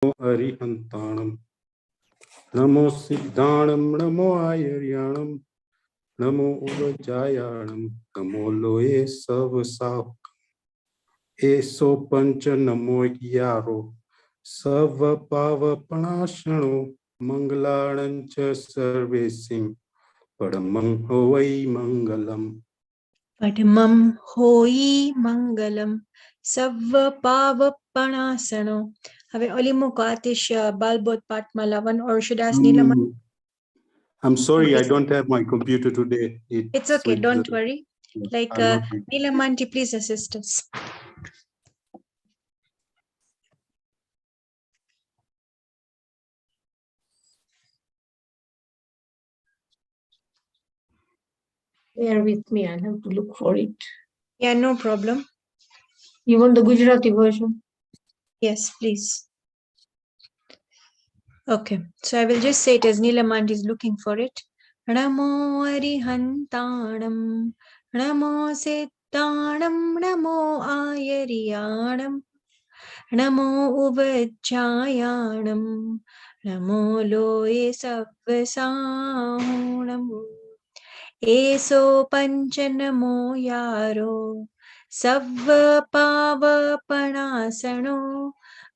Arihantanam. Namo Siddhanam, Namo Ayaryanam, Namo Uvajayanam, Namo Loe Savasavakam. Eso Pancha Namo Yaro, Sava Pava Panashano, Mangalancha Sarvesim, Padamam Hovai Mangalam. Padmam hoi mangalam savva pavapanasano. હવે ઓલી મૂકો આતિશ બાલબોધ પાઠમાં લાવવાનું, or should I ask Neelaman? I'm sorry, Okay. I don't have my computer today. It's okay, don't worry. Like Neelamanti, please assist us. Bear with me, I'll have to look for it. Yeah, no problem. You want the Gujarati version? Yes, please. Okay, so I will just say it as Neelamanti is looking for it. Namo Arihantanam, Namo Siddhanam, Namo Ayariyanam, Namo Uvajayanam, Namo Loe Savvasahunam. Eso Panchanamo Yaro, Savva Pavapanasano,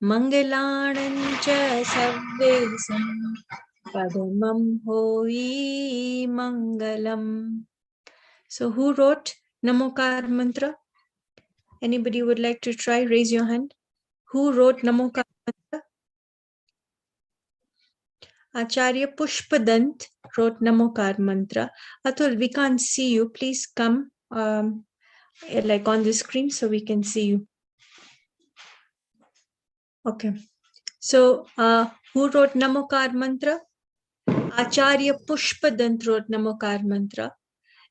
Mangalanancha Savvesam, Padamam Hoi Mangalam. So who wrote Namokar mantra? Anybody would like to try? Raise your hand. Who wrote Namokar mantra? Acharya Pushpadant wrote Namokar mantra. Atul, we can't see you. Please come like on the screen so we can see you. Okay. So who wrote Namokar mantra? Acharya Pushpadant wrote Namokar mantra.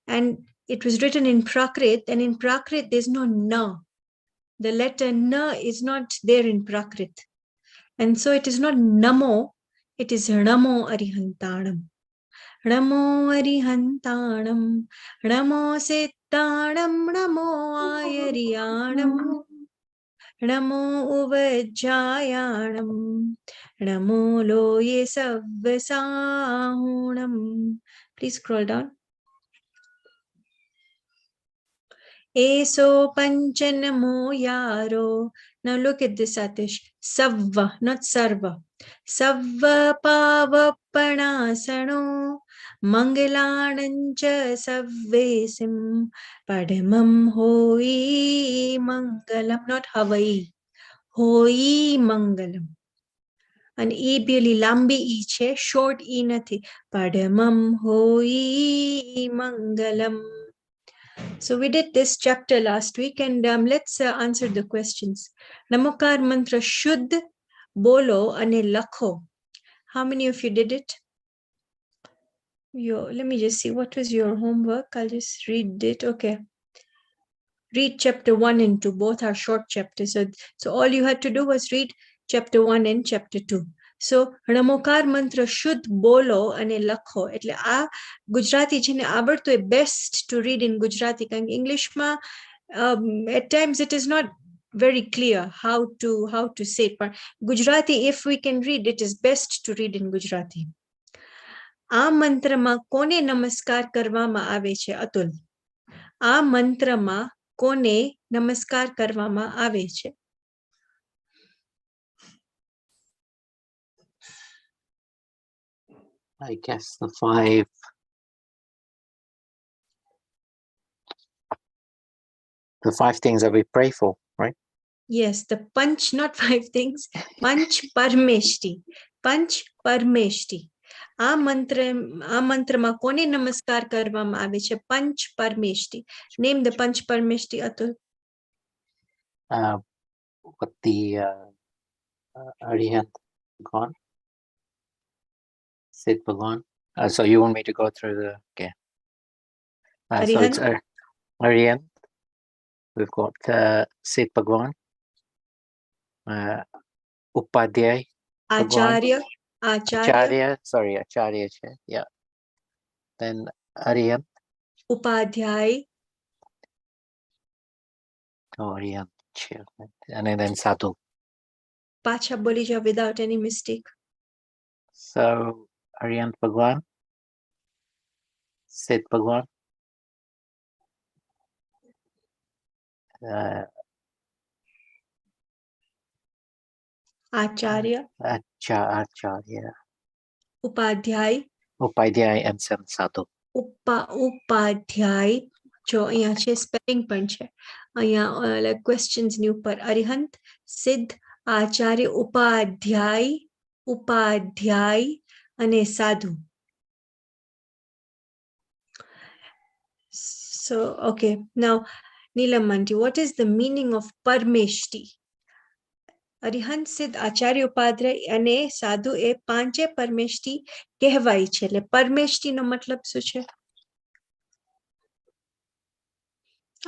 And it was written in Prakrit, and in Prakrit there's no na. The letter na is not there in Prakrit. And so it is not Namo, it is Namo Arihantanam. Namo Arihantanam, Namo Siddhanam, Namo Ayariyanam, Namo Uvajayanam, Namo Loye Savvasahunam. Please scroll down. Eso Panchanamo Yaro. Now look at this, Atish. Savva, not Sarva. Savva Pavapanasano, Mangalanancha Savvesim, Padamam Hoi Mangalam, not Havai. Hoi Mangalam. And E પેલી લાંબી E છે, short E નથી. Padamam Hoi Mangalam. So we did this chapter last week, and let's answer the questions. Namokar mantra Shuddh bolo ane lakho. How many of you did it? Let me just see, what was your homework? I'll just read it. Okay. Read chapter 1 and 2. Both are short chapters. So all you had to do was read chapter 1 and chapter 2. So Namokar mantra Shuddh bolo ane lakho. એટલે આ ગુજરાતી છે ને આવડતું એ best to read in Gujarati. કારણ કે ઇંગ્લિશમાં at times it is not very clear how to say it. But Gujarati, if we can read, it is best to read in Gujarati. આ મંત્રમાં કોને નમસ્કાર કરવામાં આવે છે, અતુલ? આ મંત્રમાં કોને નમસ્કાર કરવામાં આવે છે? I guess the five things that we pray for, right? Yes, the Panch, not 5 things. Panch Parmeshti. Panch Parmeshti. આ મંત્રમાં કોને નમસ્કાર કરવામાં આવે છે? પંચ પરમેષ્ટિ. Name the Panch Parmeshti, Atul. What the Arihant Bhagwan? Sid Bhagwan. So you want me to go through the, okay. So it's Arihant. We've got Sid Bhagwan. Upadhyay. Acharya. Acharya, yeah. Then Arihant. Upadhyay. Arihant, and then Sadhu. પાછા બોલી જાઓ without any mistake. So Arihant Bhagwan, Siddh Bhagwan, Acharya, Acharya, Upadhyay, Upadhyay, and Sen Sadhu. Upadhyay જો અહીંયા છે spelling પણ છે અહીંયા questions ની ઉપર અરિહંત સિદ્ધ આચાર્ય ઉપાધ્યાય અને સાધુ. So okay, now Neelam Manti, what is the meaning of પરમેષ્ટિ? Arihant સિદ્ધ આચાર્ય ઉપાધ્યાય અને સાધુ એ પાંચે પરમેષ્ટિ કહેવાય છે. એટલે પરમેષ્ટિ નો મતલબ શું છે?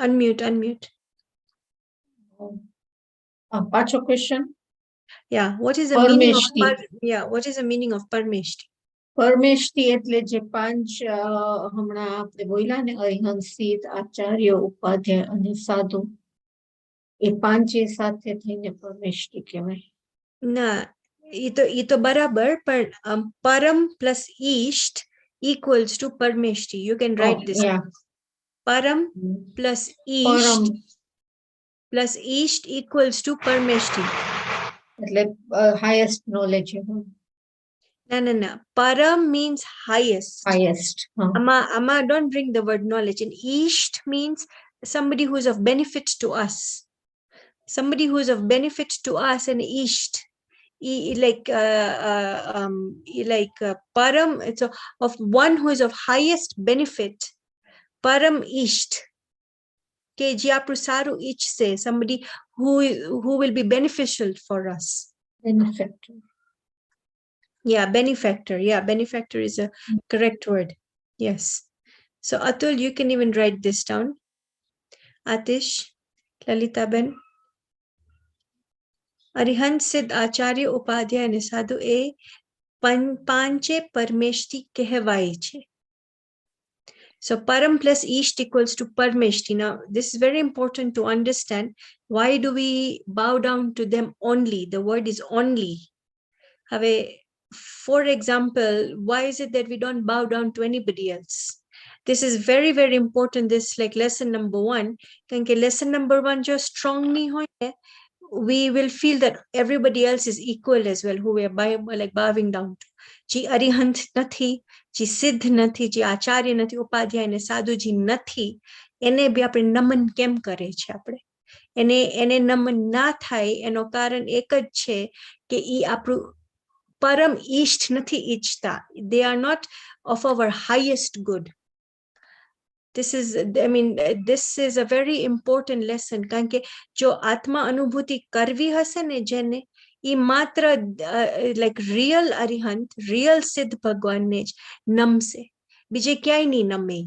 Unmute. પાછો question. Yeah, what is the meaning of પરમેષ્ટિ. what is the meaning of પરમેષ્ટિ? પરમેષ્ટિ એટલે જે પાંચ હમણાં આપણે બોલ્યા ને અરિહંત સિદ્ધ આચાર્ય ઉપાધ્યાય અને સાધુ એ પાંચે સાથે થઈને પરમેષ્ટિ કહેવાય. ના એ તો બરાબર પણ પરમ plus ઈષ્ટ equals to પરમેષ્ટિ. You can write this. Yeah. Param plus Param ઈષ્ટ equals to પરમેષ્ટિ. એટલે highest knowledge. No. Param means highest. Amma don't bring the word knowledge. And Isht means somebody who is of benefit to us. Somebody who is of benefit to us, and Isht. Param, it's of one who is of highest benefit. Param Isht. Ke ji apru saru ich se, somebody who will be beneficial for us. Benefactor. Yeah, benefactor. Yeah, benefactor is a correct word. Yes. So Atul, you can even write this down. Atish, Lalita Ben. Arihant Siddh Acharya Upadhyay અને સાધુ એ પાંચે પરમેષ્ટિ કહેવાય છે. So param plus isht equals to parmeshti. Now this is very important to understand. Why do we bow down to them only? The word is only. For example, why is it that we don't bow down to anybody else? This is very, very important. This is like lesson number 1. Because lesson number 1 just strong nahi hoye, we will feel that everybody else is equal as well, who we are bowing down to. Ji arihant nathi, ji siddh nathi, ji acharya nathi, upadhyay ne sadhu ji nathi. Ene bhi apne naman kem kare chhe apne. એને નમન ના થાય એનો કારણ એક જ છે કે ઈ આપણું પરમ ઈષ્ટ નથી ઈચ્છતા. They are not of our highest good. This is a very important lesson. કારણ કે જો આત્મા અનુભૂતિ કરવી હશે ને જેને, ઈ માત્ર like real અરિહંત, real સિદ્ધ ભગવાનને જ નમશે, બીજે ક્યાંય નહીં નમે.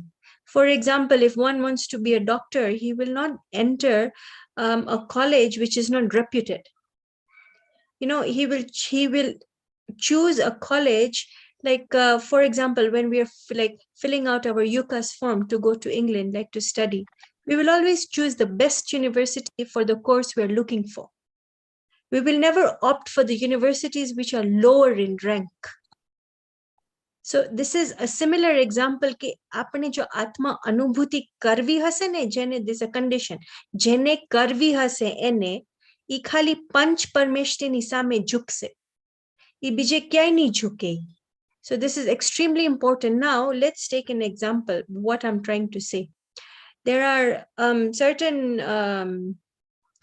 For example, if one wants to be a doctor, he will not enter a college which is not reputed. He will choose a college like, for example, when we are filling out our UCAS form to go to England, like to study, we will always choose the best university for the course we are looking for. We will never opt for the universities which are lower in rank. So this is a similar example કે આપણે જો આત્મા અનુભૂતિ કરવી હશે ને જેને, this is a condition, જેને કરવી હશે એને, ઈ ખાલી પંચ પરમેષ્ટિની સામે ઝુકશે, ઈ બીજે ક્યાંય નહીં ઝુકે. So this is extremely important. Now let's take an example what I'm trying to say. There are certain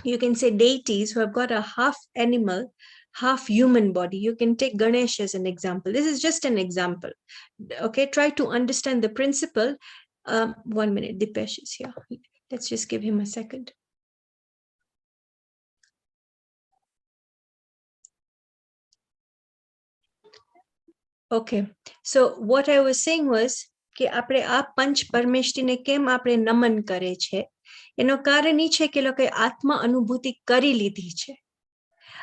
you can say deities who have got a half animal, half human body. You can take Ganesh as an example. This is just an example. Okay, try to understand the principle. 1 minute, Dipesh is here. Let's just give him a second. Okay, so what I was saying was કે આપણે આ પંચ પરમેષ્ટિને કેમ આપણે નમન કરે છે, એનો કારણ ઈ છે કે લોકોએ આત્મા અનુભૂતિ કરી લીધી છે.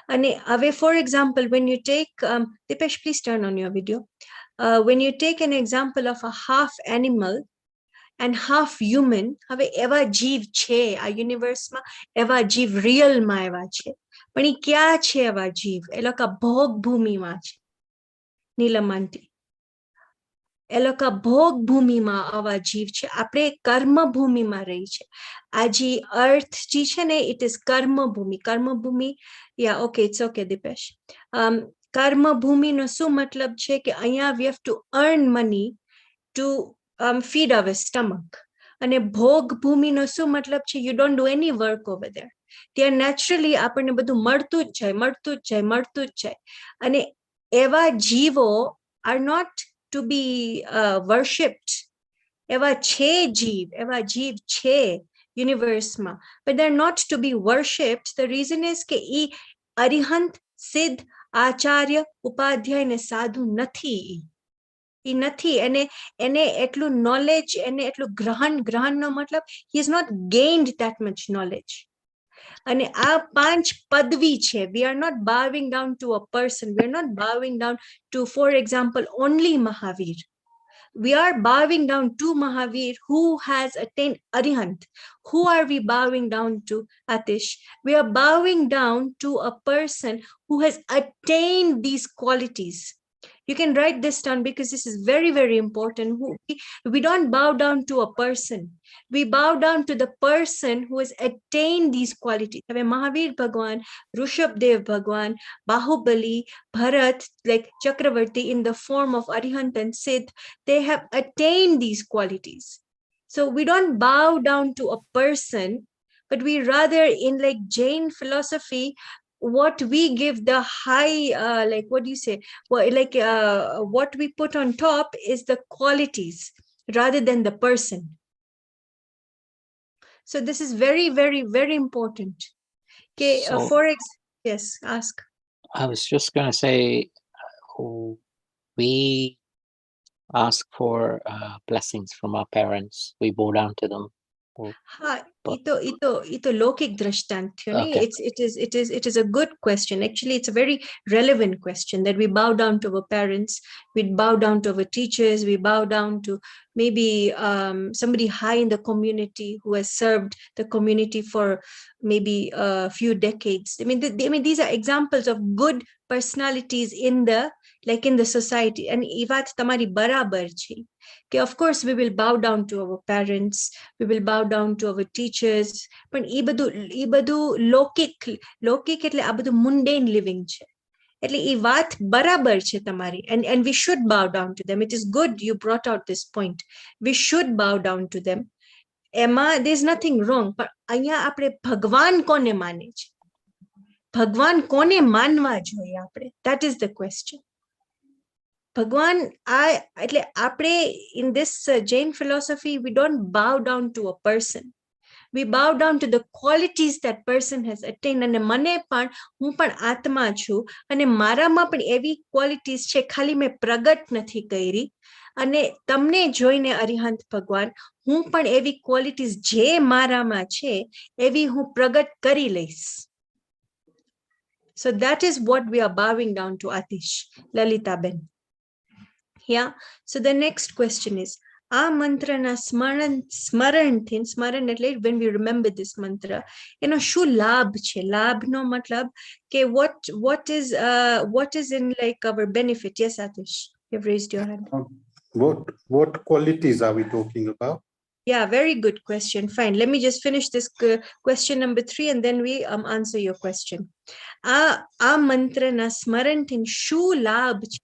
અને હવે for example, when you take Dipesh, please turn on your video. When you take an example of a half animal and half human, હવે એવા જીવ છે આ યુનિવર્સમાં, એવા જીવ રિયલમાં એવા છે, પણ ઈ ક્યા છે આવા જીવ? એ લોકો ભોગ ભૂમિમાં છે. નીલમ આંટી, એ લોકો ભોગ ભૂમિમાં આવા જીવ છે. આપણે કર્મ ભૂમિમાં રહી છે. આ જે અર્થ જે છે ને, it is karmabhoomi. Karmabhoomi, yeah okay, it's okay Deepesh. કર્મભૂમિનો શું મતલબ છે કે અહીંયા we have to earn money to feed our stomach. અને ભોગ ભૂમિનો શું મતલબ છે? You don't do any work over there. ત્યાં નેચરલી આપણને બધું મળતું જ જાય, મળતું જ જાય, મળતું જ જાય. અને એવા જીવો આર નોટ ટુ બી વર્શિપ્ડ. એવા જીવ છે યુનિવર્સમાં, but they're not to be worshipped. The reason is કે ઈ અરિહંત, સિદ્ધ, આચાર્ય, ઉપાધ્યાય ને સાધુ નથી. ઈ નથી. એને એટલું નોલેજ, એને એટલું ગ્રહણનો મતલબ, he has not gained that much knowledge. અને આ 5 પદવી છે. We are not bowing down to a person. We are not bowing down to, for example, only Mahavir. We are bowing down to Mahavir who has attained Arihant. Who are we bowing down to, Atish? We are bowing down to a person who has attained these qualities. You can write this down because this is very, very important. We don't bow down to a person. We bow down to the person who has attained these qualities. Mahavir Bhagwan, Rishabdev Bhagwan, Bahubali, Bharat, like Chakravarti in the form of Arihant and Siddh, they have attained these qualities. So we don't bow down to a person, but we rather, in like Jain philosophy, what we give the high, like what do you say? Well, like what we put on top is the qualities rather than the person. So this is very, very, very important. Okay, So, yes, ask. I was just going to say, we ask for blessings from our parents. We bow down to them. Ha, ito lokik drashtant thyo ne. Okay. It is a good question. Actually, it's a very relevant question that we bow down to our parents, we bow down to our teachers, we bow down to maybe somebody high in the community who has served the community for maybe a few decades. I mean, these are examples of good personalities in the society. And ee વાત તમારી બરાબર છે કે of course we will bow down to our parents, we will bow down to our teachers, પણ એ બધું લૌકિક એટલે આ બધું mundane living છે. એટલે એ વાત બરાબર છે તમારી. And we should bow down to them. It is good you brought out this point. We should bow down to them. એમાં there's nothing wrong. પણ અહીંયા આપણે ભગવાન કોને માને છે? ભગવાન કોને માનવા જોઈએ આપણે? That is the question. Bhagwan, in this Jain philosophy, we don't bow down to a person. We bow down to the qualities that person has attained. And મને પણ, હું પણ આત્મા છું, અને મારામાં પણ એવી qualities છે, ખાલી મેં પ્રગટ નથી કરી. અને તમને જોઈને અરિહંત ભગવાન, હું પણ એવી qualities જે મારામાં છે, એવી હું પ્રગટ કરી લઈશ. So that is what we are bowing down to, Atish, Lalita Ben. Yeah. So the next question is, આ મંત્રના સ્મરણ એટલે when we remember this mantra, એનો શું લાભ છે? લાભનો મતલબ કે what is in like our benefit? Yes, Atish, you've raised your hand. What qualities are we talking about? Yeah, very good question. Fine. Let me just finish this question number 3 and then we answer your question. આ મંત્રના સ્મરણથી શું લાભ છે?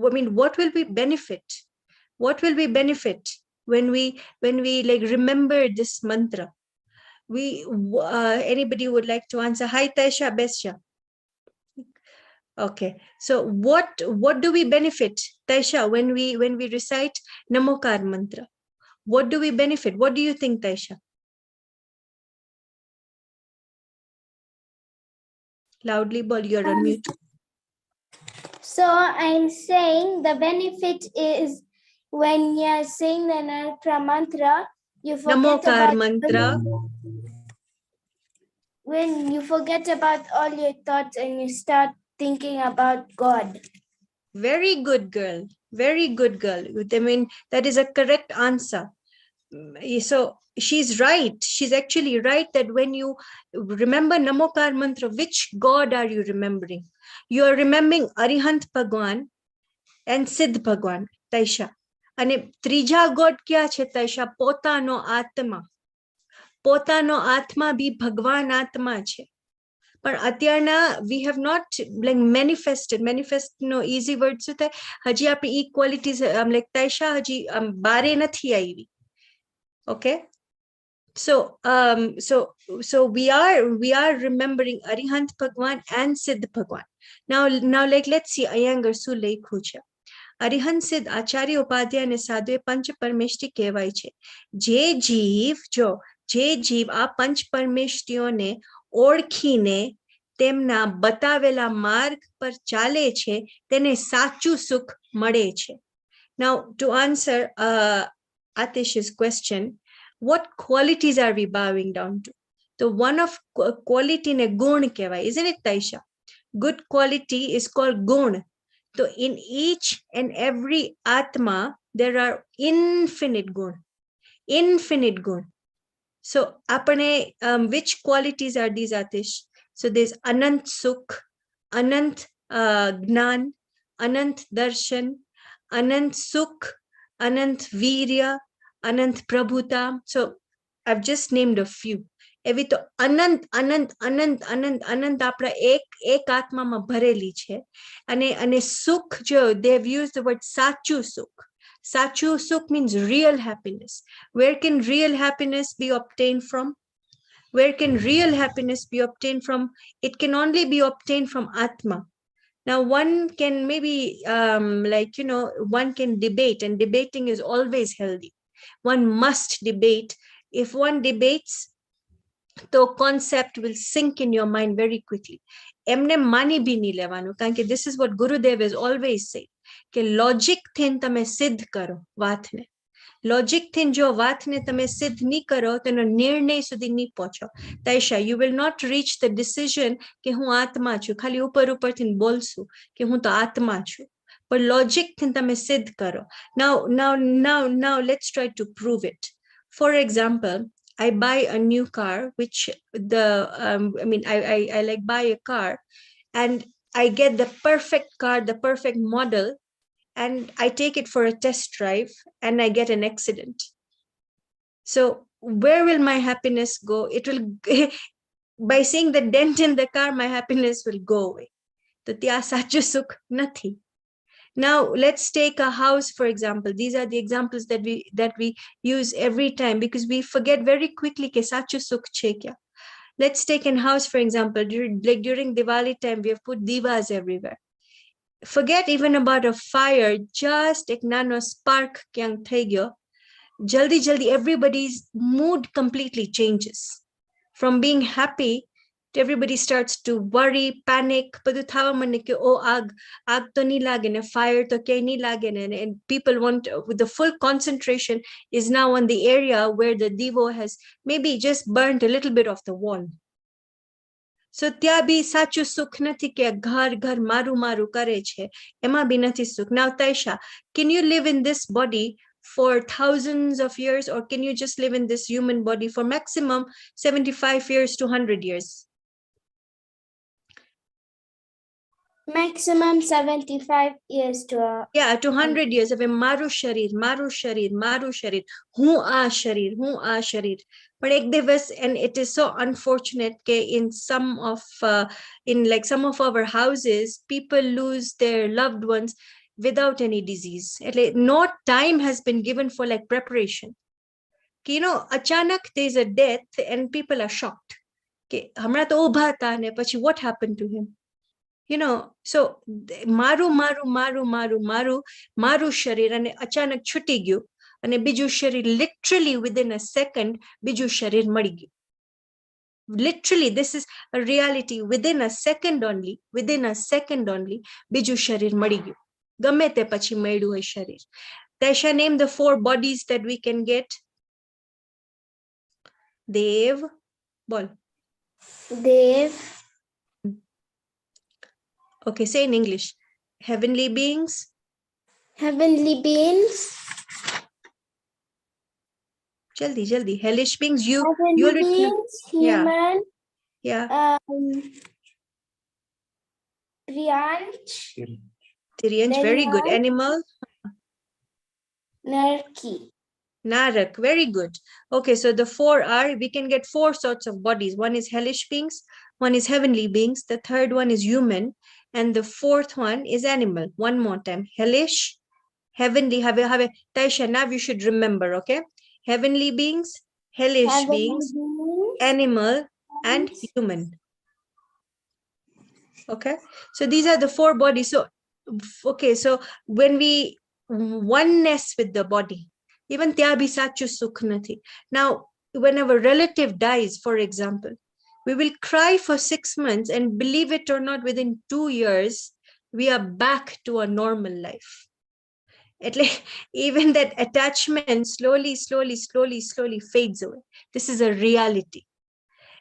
What will we benefit? What will we benefit when we like remember this mantra? Anybody would like to answer? Hi, Taisha, Besha. Okay. So what do we benefit, Taisha, when we recite Namokar mantra? What do we benefit? What do you think, Taisha? Loudly, Bol, you're on mute. So I'm saying the benefit is when you're saying the Namokar mantra, you forget Namokar about mantra. When you forget about all your thoughts and you start thinking about God. Very good girl. Very good girl. I mean, that is a correct answer. so she's right. She's actually right that when you remember Namokar mantra, which God are you remembering? You are remembering Arihant Bhagwan and Siddh Bhagwan, Taisha. And Trija God kya che Taisha? Potano Atma. Potano Atma bhi Bhagwan Atma che. But Atyarna, we have not like manifest no easy words with haji api equalities like Taisha haji bare nathi aivi. Okay. So we are remembering Arihant Bhagwan and Siddh Bhagwan. Now like let's see Iyengar su lekhu છે. Arihant Siddh Acharya Upadhyaya અને સાધુએ પંચ પરમેષ્ઠી કહેવાય છે. જે જીવ આ પંચ પરમેષ્ઠીઓને ઓળખીને તેમના બતાવેલા માર્ગ પર ચાલે છે તેને સાચું સુખ મળે છે. Now to answer Atish's question, what qualities are we bowing down to? So one of quality ne gun kehvai, isn't it Taisha? Good quality is called gun. So in each and every atma there are infinite gun. So apne which qualities are these, Atish? So there's anant sukh, anant gnan, anant darshan, anant sukh, anant virya, anant prabhuta. So I've just named a few. એવી તો અનંત આપણા એક આત્મામાં ભરેલી છે. અને સુખ જો they've used the word સાચું સુખ. સાચું સુખ means real happiness. Where can real happiness be obtained from? Where can real happiness be obtained from? It can only be obtained from Atma. Now one can maybe one can debate, and debating is always healthy. One must debate. If one debates, the concept will sink in your mind very quickly. Emne mani bhi nahi levanu, કારણ કે this is what Gurudev has always said, કે logic થઈને તમે સિદ્ધ કરો વાતને. Logic થઈને જો વાતને તમે સિદ્ધ નહીં કરો તેનો નિર્ણય સુધી નહીં પહોંચો. Taisha, you will not reach the decision કે હું આત્મા છું. ખાલી ઉપરથી બોલશું કે હું તો આત્મા છું. But logic થઈને તમે સિદ્ધ કરો. Now let's try to prove it. For example, I buy a new car, which I like buy a car and I get the perfect car, the perfect model, and I take it for a test drive and I get an accident. So where will my happiness go? It will, by seeing the dent in the car, my happiness will go away. So tya sachu sukh nathi. Now let's take a house, for example. These are the examples that we use every time because we forget very quickly ke sachu sukh che kya. Let's take a house, for example. During Diwali time, we have put divas everywhere. Forget even about a fire, just ek nano spark kyang thai gyo. Jaldi everybody's mood completely changes. From being happy, everybody starts to worry, panic. બધું થવા મને કે ઓ આગ તો નહીં લાગે ને fire તો ક્યાંય નહીં લાગે ને, and people want, with the full concentration is now on the area where the divo has maybe just burnt a little bit of the wall. So ત્યાં બી સાચું સુખ નથી કે ઘર મારું કરે છે, એમાં બી નથી સુખ. Now Taisha, can you live in this body for thousands of years, or can you just live in this human body for maximum 75 years to 100 years? Maximum 75 years to 100 years of maru sharir, hu a sharir. But ek divas, and it is so unfortunate that in some of our houses, people lose their loved ones without any disease. No time has been given for like preparation. Achanak there is a death and people are shocked. Hamra to ubha tha ne pachi what happened to him? So maru sharir and achanak chuti gyu and biju sharir, literally within a second biju sharir madi gyu. Literally, this is a reality. Within a second only biju sharir madi gyu. Gamme te pachi maidu hai sharir. Taisha, name the 4 bodies that we can get. Dev, bol. Dev. Okay, say in English. Heavenly beings. Heavenly beings. Jaldi, jaldi. Hellish beings, you Heavenly already know. beings, Yeah. human, Yeah. Priyansh, Tiryans, very good. Danya. Animal, Narki. Narak, very good. Okay, so the four are, we can get four sorts of bodies. One is hellish beings, one is heavenly beings, the third one is human, and the fourth one is animal. One more time. Hellish, heavenly, Taisha, now you should remember, okay? Heavenly beings, hellish Heavenly beings, beings, animal, and human. Okay, so these are the four bodies. So, okay, so when we oneness with the body, even ત્યાં બી સાચું સુખ નથી. Now, when our relative dies, for example, we will cry for 6 months, and believe it or not, within 2 years, we are back to a normal life. At least, even that attachment slowly fades away. This is a reality.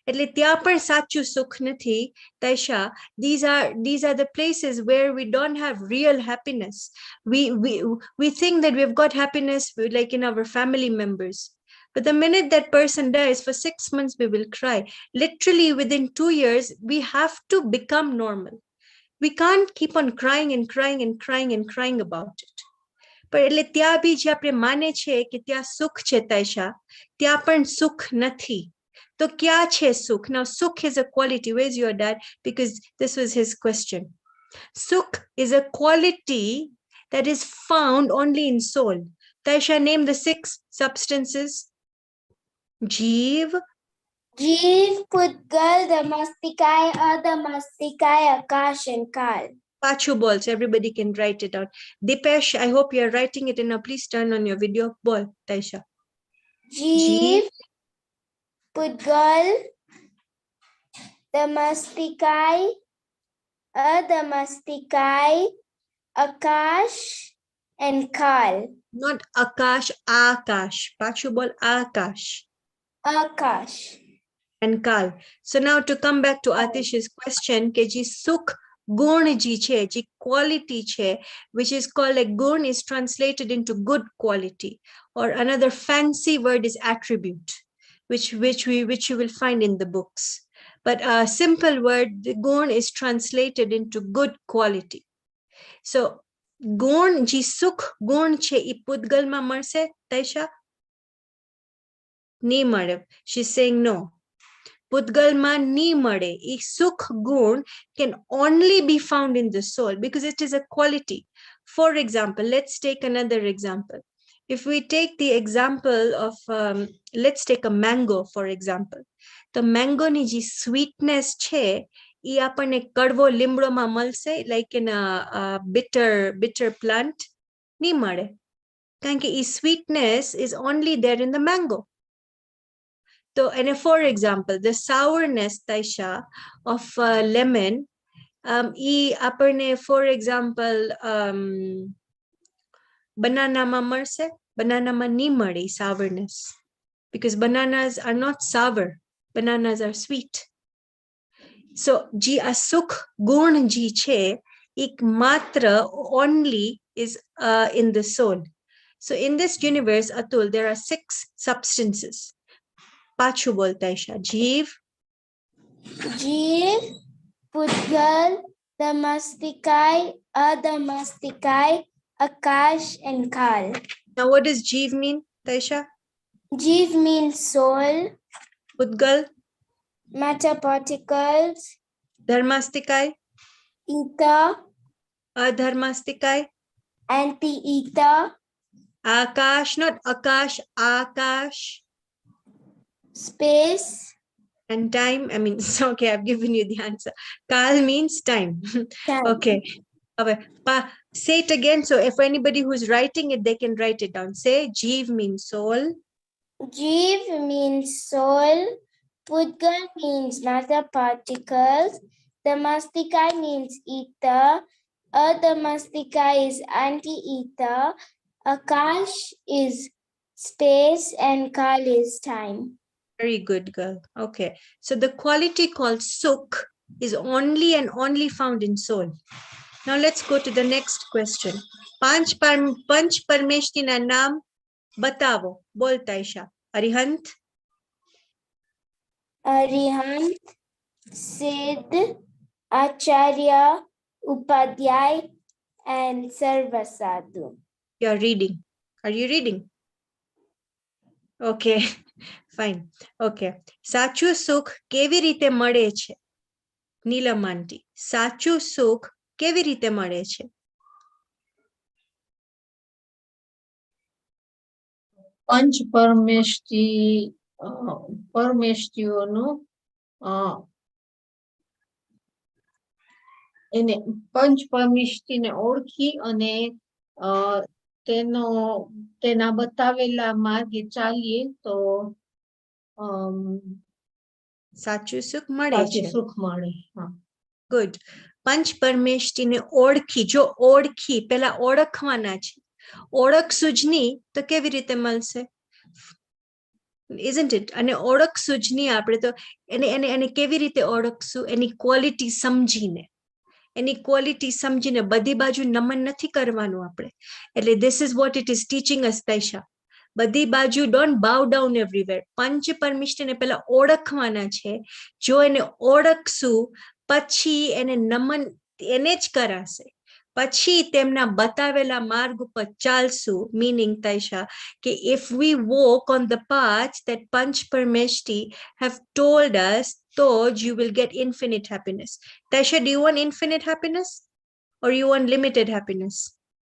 એટલે ત્યાં પણ સાચું સુખ નથી, Taisha. These are the places where we don't have real happiness. We think that we've got happiness like in our family members. But the minute that person dies, for 6 months we will cry. Literally within 2 years, we have to become normal. We can't keep on crying and crying and crying and crying about it. But એટલે ત્યાં બી જે આપણે માને છે કે ત્યાં સુખ છે, Taisha, ત્યાં પણ સુખ નથી. So kya che sukh? Now sukh is a quality. Where's your dad? Because this was his question. Sukh is a quality that is found only in soul. Taisha, name the 6 substances. Jeev, Jeev, Pudgal, Damastikai, Adamastikai, Akash, and Kal. Pachu ball, so everybody can write it out. Dipesh, I hope you're writing it in. Please turn on your video. Ball, Taisha. Jeev, Pudgal, Damastikai, Adamastikai, Akash, and Kal. Not Akash, Akash. Pachu ball, Akash. Akash. And Kal. So now to come back to Atish's question, ke ji sukh gun ji che, ji quality che, which is called like gun is translated into good quality, or another fancy word is attribute, which you will find in the books. But a simple word, the gun is translated into good quality. So gun ji sukh gun che I pudgal ma marse, Taisha? Ni mare. She's saying no. Pudgalma ni made. A sukh gun can only be found in the soul because it is a quality. For example, let's take another example. If we take the example of, let's take a mango, for example. The mango ni ji sweetness che, I apane kadvo limbdo ma malse, like in a bitter plant, ni made. Kanke I sweetness is only there in the mango. So, and for example, the sourness, Taisha, of lemon, for example, banana ma marse, banana ma ni made sourness, because bananas are not sour, bananas are sweet. So, ji asukh gun ji che, ik matra only is in the soul. So, in this universe, Atul, there are 6 substances. Pachu bol, Taisha. Jeev, Pudgal, Damastikai, Adamastikai, Akash, and Kal. now what does Jeev mean, Taisha? Jeev means soul, Pudgal, matter particles, Dharmastikai, ether, Adharmastikai, anti-ether, Akash, not Akash, Akash, space, and time. I mean, it's okay, I've given you the answer. Kal means time. time. Okay. Say it again. So if anybody who's writing it, they can write it down. Say Jeev means soul. Jeev means soul, Pudgal means matter particles, Damastikai means ether, Adamastikai is anti-ether, Akash is space, and Kal is time. Very good, girl. Okay. So the quality called sukh is only and only found in soul. Now let's go to the next question. Panch Parmeshti na naam batavo. Bol, Taisha. Arihant, Arihant, Siddh, Acharya, Upadhyay, and Sarvasadhu. you are reading. Are you reading? Okay, fine. Okay. સાચું સુખ કેવી રીતે મળે છે? નીલમ આંટી, સાચું સુખ કેવી રીતે મળે છે? પંચ પરમેષ્ટિઓનું એને પંચ પરમેષ્ટિને ઓળખી અને તેના બતાવેલા માર્ગે ચાલીએ તો સાચું સુખ મળે છે. સુખ મળે. હા, ગુડ. પંચ પરમેષ્ટિને ઓળખી, જો ઓળખી, પેલા ઓળખવાના છે. ઓળખશું જ નહીં તો કેવી રીતે મળશે? isn't it? અને ઓળખશું જ નહીં આપણે તો એને કેવી રીતે ઓળખશું? એની ક્વોલિટી સમજીને. એની ક્વોલિટી સમજીને. બધી બાજુ નમન નથી કરવાનું આપણે. એટલે this is what it is teaching us, Taisha. બધી બાજુ don't bow down everywhere. પંચ પરમિષ્ટિને પેલા ઓળખવાના છે. જો એને ઓળખશું પછી એને નમન એને જ કરાશે. પછી તેમના બતાવેલા માર્ગ ઉપર ચાલશું. meaning, Taisha, કે if we walk on the path that Panch Parmeshti have told us, so you will get infinite happiness. Taisha, do you want infinite happiness or you want limited happiness?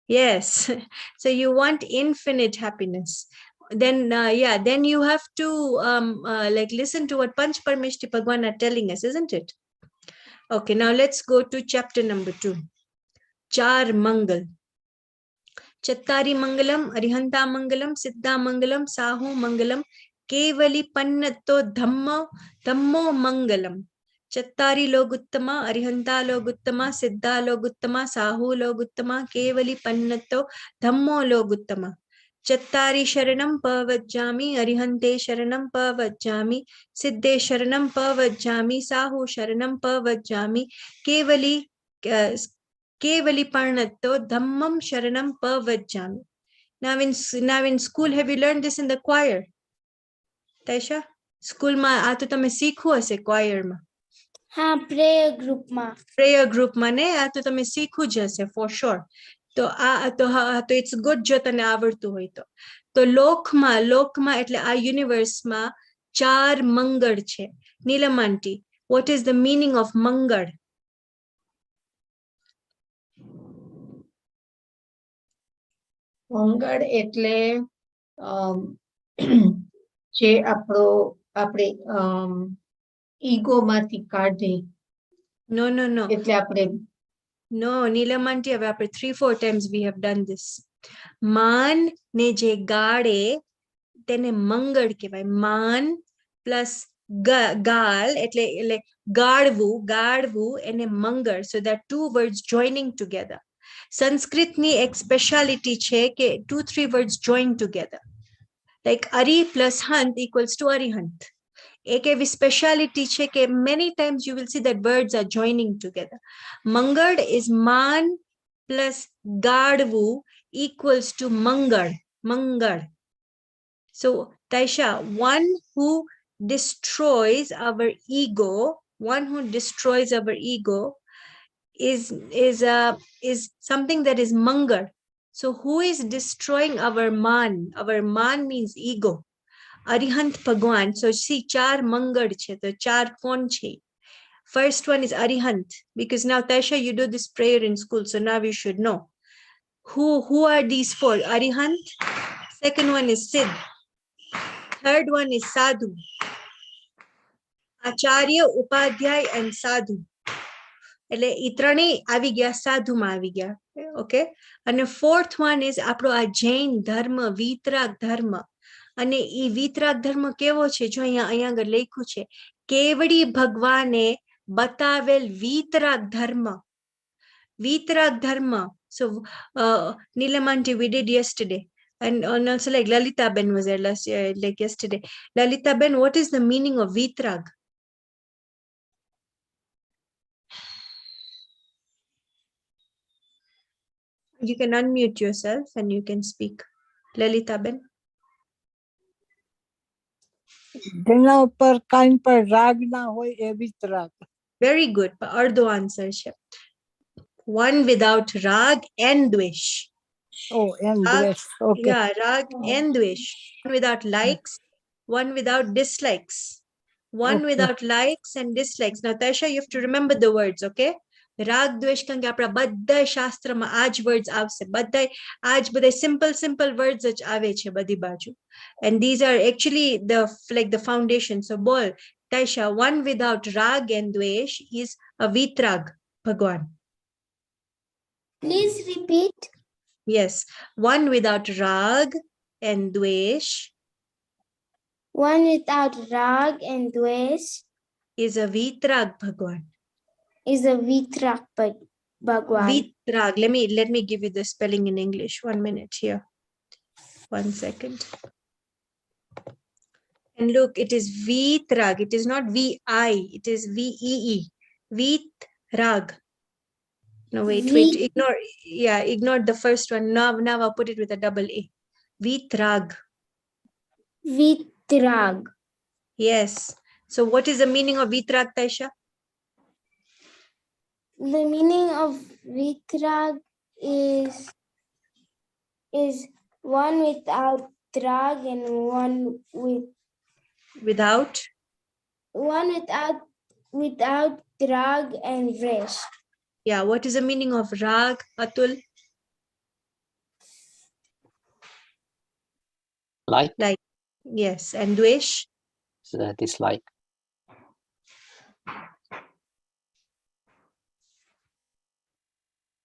Yes. So you want infinite happiness. Then then you have to like listen to what Panch Parmeshti Bhagwan are telling us, isn't it? Okay, now let's go to chapter number 2. चार मंगल. चत्तारी मंगलम, अरिहंता मंगलम, सिद्धा मंगलम, साहू मंगलम, केवली पन्नतो धम्मो मंगलम. चत्तारी लोग उत्तमा, अरिहंता लोग उत्तमा, सिद्धा लोग उत्तमा, साहू लोग उत्तमा, केवली पन्नतो धम्मो लोग उत्तमा. चत्तारी शरणम पवज्जामि, अरिहंते शरणम पवज्जामि, सिद्धे शरणम पवज्जामि, साहू शरणम पवज्जामि, Kevali parnatto dhammam sharanam pavajjami. Now in school, have you learned this in the choir? Taisha? School ma આ તો તમે શીખવું હશે choir માં. હા, prayer group માં. Prayer group માં ને આ તો તમે શીખવું જ હશે for sure. તો તો it's good જો તને આવડતું હોય તો. તો લોકમાં એટલે આ universe માં 4 મંગળ છે. નીલમ આંટી, what is the meaning of મંગળ? મંગળ એટલે જે આપણે ઈગો માંથી કાઢે. No. એટલે આપણે No, Neelam aunty, આપણે 3-4 times we have done this. માન ને જે ગાળે તેને મંગળ કહેવાય. માન પ્લસ ગાલ એટલે ગાળવું એને મંગળ. So there are 2 words joining together. સંસ્કૃતની એક સ્પેશિયાલિટી છે કે 2-3 words join together. Like Ari plus Hant equals to Arihant. એક એવી સ્પેશિયાલિટી છે કે many times you will see that words are joining together. Mangal is man plus ગાળવું equals to Mangal. So Taisha, one who destroys our ego is something that is mangar. So who is destroying our man? Our man means ego. Arihant Bhagwan. So see, 4 mangar che, the 4 kon che. First one is Arihant, because now Taisha, you do this prayer in school, so now you should know. Who are these 4? Arihant. Second one is Siddh. Third one is Sadhu. Acharya, Upadhyay and Sadhu. એટલે ઈ ત્રણેય આવી ગયા, સાધુમાં આવી ગયા. Okay. અને fourth one is આપણો આ જૈન ધર્મ, વિતરાગ ધર્મ. અને ઈ વિતરાગ ધર્મ કેવો છે? જો અહીંયા આગળ લખ્યું છે, કેવડી ભગવાને બતાવેલ વિતરાગ ધર્મ. So Neelam aunty, we did yesterday, and also like Lalita Ben was there like yesterday. Lalita Ben, what is the meaning of vitrag? You can unmute yourself and you can speak. Lalita Ben. જેના ઉપર કાન પર રાગ ના હોય એ વિતરાગ. Very good. Ardo answer. One without rag and dvesh. Oh, and Rag, yes. Okay. yeah, rag and dvesh. One without likes, one without dislikes. One Okay. without likes and dislikes. Now, Taisha, you have to remember the words, okay? Rag dvesh કારણ કે આપણા બધા શાસ્ત્રમાં આ જ words આવશે. બધા simple words જ આવે છે બધી બાજુ. And these are actually the foundation. So બોલ Taisha, one without rag and dvesh is a vitrag Bhagwan. Please repeat. Yes, one without rag and dvesh One without rag and dvesh is a vitrag Bhagwan. is a vitrag Bhagwan. Vitrag. Let me give you the spelling in English. 1 minute here. 1 second. And look, it is vitrag. It is not V-I. It is V-E-E. Vitrag. No, wait. Ignore. Yeah, ignore the first one. Now I'll put it with a double A. Vitrag. Vitrag. Yes. So what is the meaning of vitrag, Taisha? The meaning of vitrag is one without drag and one Without drag and resh. Yeah, what is the meaning of rag, Atul? Like, Yes, and dvesh? dislike.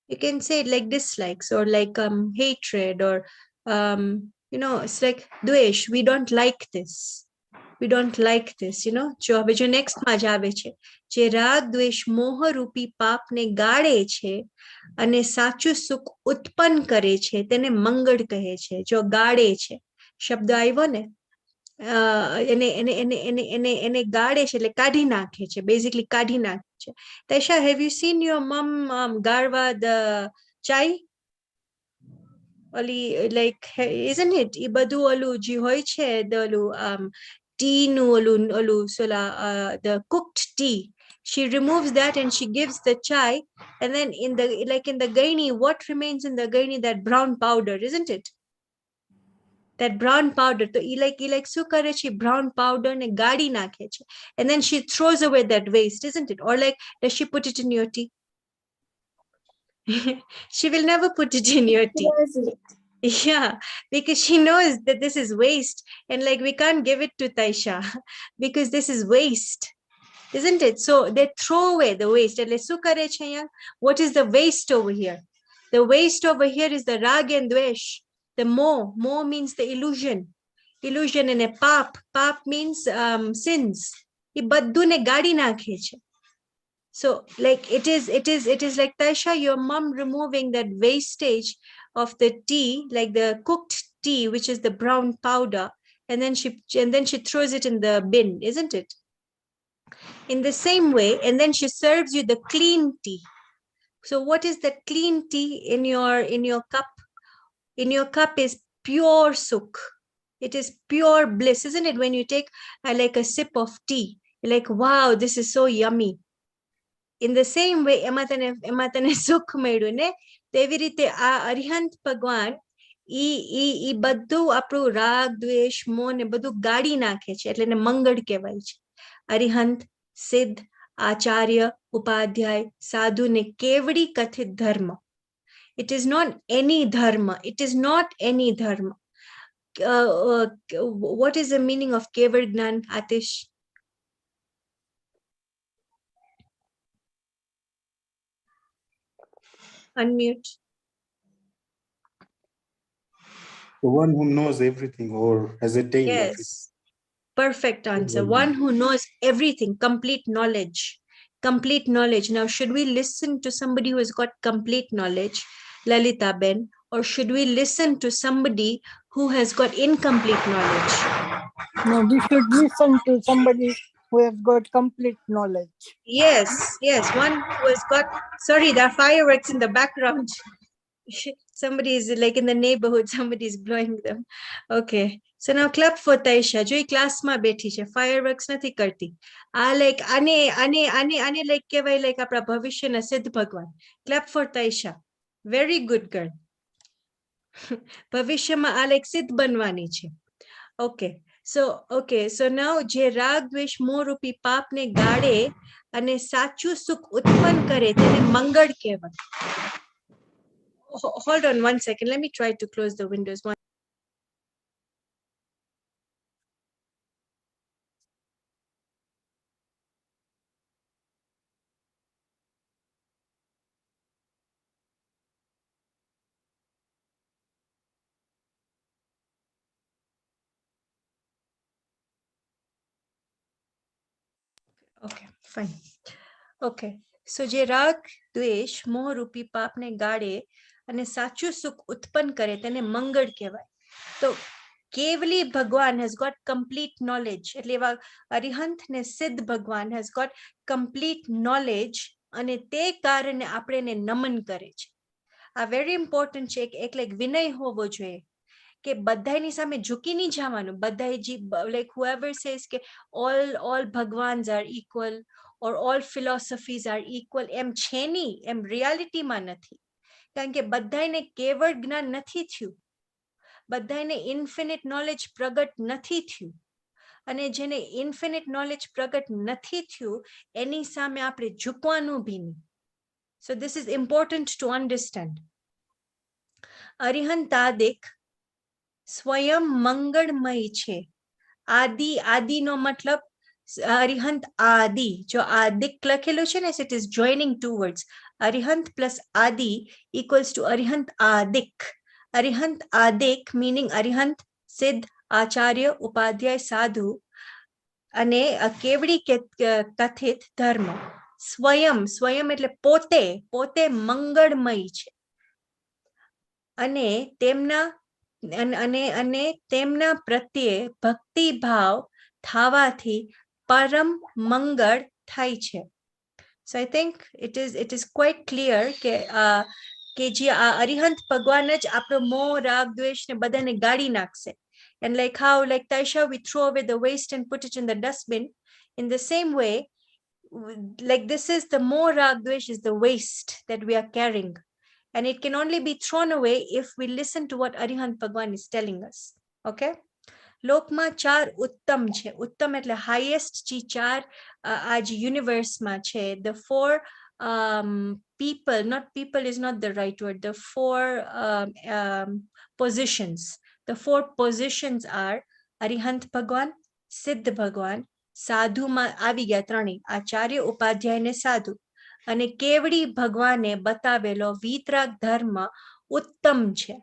You can say it like dislikes or like hatred or it's like dvesh. We don't like this. We don't like this, જો હવે જો next માં જ આવે છે જે રાગ દ્વેષ મોહ રૂપી પાપને ગાળે છે અને સાચું સુખ ઉત્પન્ન કરે છે તેને મંગળ કહે છે. જો ગાળે છે શબ્દ આવ્યો ને એને ગાળે છે એટલે કાઢી નાખે છે, બેઝિકલી કાઢી નાખે છે. Taisha, have you seen your mom garwa the chai? Oli, like, isn't it? I બધું ઓલું જે હોય છે ઓલું tea nu olu sola the cooked tea, she removes that and she gives the chai, and then in the gaini, what remains in the gaini? That brown powder, isn't it? That brown powder. So like શું કરે છે brown powder ને ગાડી નાખે છે, and then she throws away that waste, isn't it? Or like, does she put it in your tea? She will never put it in your tea. Yeah, because she knows that this is waste, and like we can't give it to Taisha because this is waste, isn't it? So they throw away the waste. What is the waste over here? The waste over here is the rag and dvesh. The mo means the illusion, and a pap means sins. So like it is like Taisha, your mom removing that wastage of the tea, like the cooked tea, which is the brown powder, and then she throws it in the bin, isn't it? In the same way, and then she serves you the clean tea. So what is that clean tea in your cup? In your cup is pure sukh. It is pure bliss, isn't it? When you take like a sip of tea, you're like, wow, this is so yummy. In the same way, એમાં તને સુખ મળ્યું ને, તેવી રીતે આ અરિહંત ભગવાન ઈ બધું આપણું રાગ દ્વેષ મોહ ને બધું ગાડી નાખે છે, એટલે એને મંગળ કહેવાય છે. અરિહંત, સિદ્ધ, આચાર્ય, ઉપાધ્યાય, સાધુ ને કેવડી કથિત ધર્મ. It is not any dharma. It is not any dharma. What is the meaning of kevad gnan, Atish? Unmute. The one who knows everything or has attained everything. Yes. Perfect answer. One who knows everything, complete knowledge. Complete knowledge. Now, should we listen to somebody who has got complete knowledge, Lalita Ben, or should we listen to somebody who has got incomplete knowledge? No, we should listen to somebody who has got complete knowledge. Yes, one who has got, sorry, there are fireworks in the background. Somebody is like in the neighborhood, somebody is blowing them. Okay, so now clap for Taisha. જો એ ક્લાસમાં બેઠી છે, fireworks નથી કરતી. આ like આને like કહેવાય like આપણા ભવિષ્યના સિદ્ધ ભગવાન. Clap for Taisha. Very good girl. ભવિષ્યમાં આ like સિદ્ધ બનવાની છે. Okay, so now જે રાગ દ્વેષ મોહ રૂપી પાપને ગાળે અને સાચું સુખ ઉત્પન્ન કરે તેને મંગળ કહેવાય. Hold on 1 second. Let me try to close the windows. Okay, fine. Okay, so જે રાગ દ્વેષ મોહ રૂપી પાપને ગાળે અને સાચું સુખ ઉત્પન્ન કરે તેને મંગળ કહેવાય. તો કેવલી ભગવાન has got complete knowledge. એટલે એવા અરિહંત ને સિદ્ધ ભગવાન has got complete knowledge અને તે કારણે આપણે એને નમન કરે છે. આ very important છે. એક like વિનય હોવો જોઈએ કે બધાની સામે ઝૂકી નહીં જવાનું. બધાય like whoever says કે all ભગવાન્સ are equal or all philosophies are equal, એમ છે નહીં, એમ રિયાલિટીમાં નથી. કારણ કે બધાને કેવળ જ્ઞાન નથી થયું, બધાને ઇન્ફિનિટ નોલેજ પ્રગટ નથી થયું, અને જેને ઇન્ફિનિટ નોલેજ પ્રગટ નથી થયું એની સામે આપણે ઝૂકવાનું બી નહીં. So this is important to understand. અરિહંતાદિક સ્વયં મંગળમય છે. આદિનો મતલબ અરિહંત આદિ. જો આદિક લખેલું છે ને, it is joining two words. Arihant plus આદિ equals to Arihant આદિક. Arihant આદિક meaning Arihant સિદ્ધ આચાર્ય ઉપાધ્યાય સાધુ અને કેવડી કથિત ધર્મ. સ્વયં એટલે પોતે મંગળમય છે અને તેમના પ્રત્યે ભક્તિ ભાવ થાવાથી પરમ મંગળ થાય છે. So I think it is quite clear કે જે આ અરિહંત ભગવાન જ આપણો મોહ રાગ દ્વેષ ને બધાને ગાડી નાખશે. And like how like Taisha we throw away the waste and put it in the dustbin, in the same way like this is the moh rag dvesh is the waste that we are carrying, and it can only be thrown away if we listen to what Arihant Bhagwan is telling us. Okay, લોકમાં ચાર ઉત્તમ છે. ઉત્તમ એટલે highest જે ચાર આજ યુનિવર્સમાં છે. The four people is not the right word. The four positions. The four positions are Arihant Bhagwan, Siddh Bhagwan, સાધુમાં આવી ગયા ત્રણેય, આચાર્ય ઉપાધ્યાય ને સાધુ, અને કેવડી ભગવાને બતાવેલો વીતરાગ ધર્મ ઉત્તમ છે,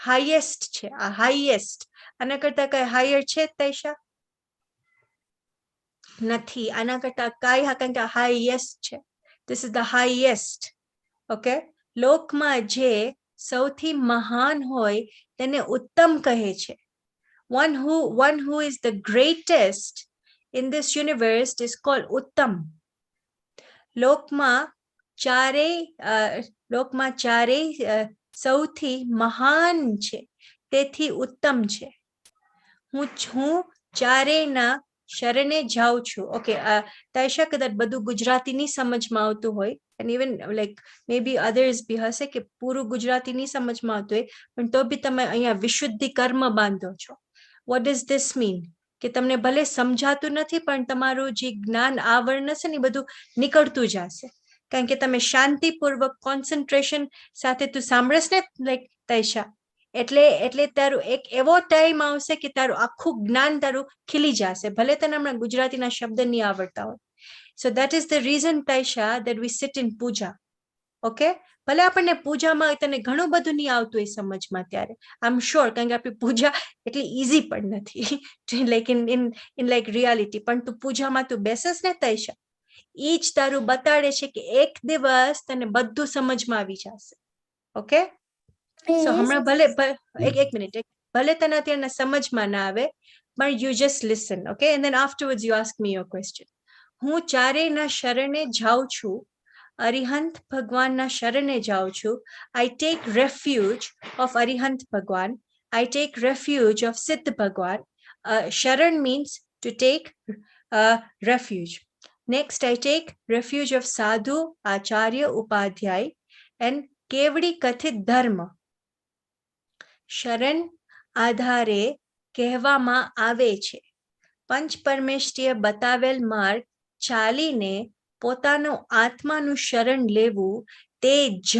હાઈએસ્ટ છે. આ હાઈએસ્ટ આના કરતા કઈ હાયર છે તૈશા? નથી. આના કરતા કઈ કારણ કે હાઈએસ્ટ છે. This is the highest. Okay, લોકમાં જે સૌથી મહાન હોય તેને ઉત્તમ કહે છે. One who is the greatest in this universe is called Uttam. લોકમાં ચારે સૌથી મહાન છે તેથી ઉત્તમ છે. હું ચારેયના શરણે જાઉં છું. ઓકે, તાયશા કદાચ બધું ગુજરાતી ની સમજમાં આવતું હોય, and even like maybe others બી હશે કે પૂરું ગુજરાતી ની સમજમાં આવતું હોય, પણ તો બી તમે અહીંયા વિશુદ્ધિ કર્મ બાંધો છો. What does this mean? કે તમને ભલે સમજાતું નથી પણ તમારું જે જ્ઞાન આવરણ છે ને બધું નીકળતું જશે, કારણ કે તમે શાંતિપૂર્વક કોન્સન્ટ્રેશન સાથે તું સાંભળશ ને લાઈક તૈશા, એટલે તારું એક એવો ટાઈમ આવશે કે તારું આખું જ્ઞાન તારું ખીલી જશે, ભલે તને હમણાં ગુજરાતીના શબ્દ નહીં આવડતા હોય. So that is the reason, Taisha, that we sit in puja. Okay, ભલે આપણને પૂજામાં તને ઘણું બધું નહીં આવતું એ સમજમાં ત્યારે, આઈ એમ શ્યોર, કારણ કે આપણી પૂજા એટલી ઈઝી પણ નથી લાઈક ઇન લાઈક રિયાલિટી. પણ તું પૂજામાં તું બેસસ ને તૈશા, ઈ જ તારું બતાડે છે કે એક દિવસ તને બધું સમજમાં આવી જશે. ઓકે, સો હમણાં ભલે એક મિનિટ, ભલે તને અત્યારના સમજમાં ના આવે પણ you just listen. Okay, and then આફ્ટરવર્ડ્સ you ask me your question. હું ચારેયના શરણે જાઉં છું અરિહંત ભગવાનના શરણે જાઉં છું. I take refuge of Arihant Bhagwan. I take refuge of Siddh Bhagwan. Sharan means to take refuge. Next, I take refuge of Sadhu, Acharya, Upadhyay and Kevadi Kathit Dharma. શરણ આધારે કહેવામાં આવે છે. પંચ પરમેષ્ઠીએ બતાવેલ માર્ગ ચાલીને પોતાનો આત્માનું શરણ લેવું તે જ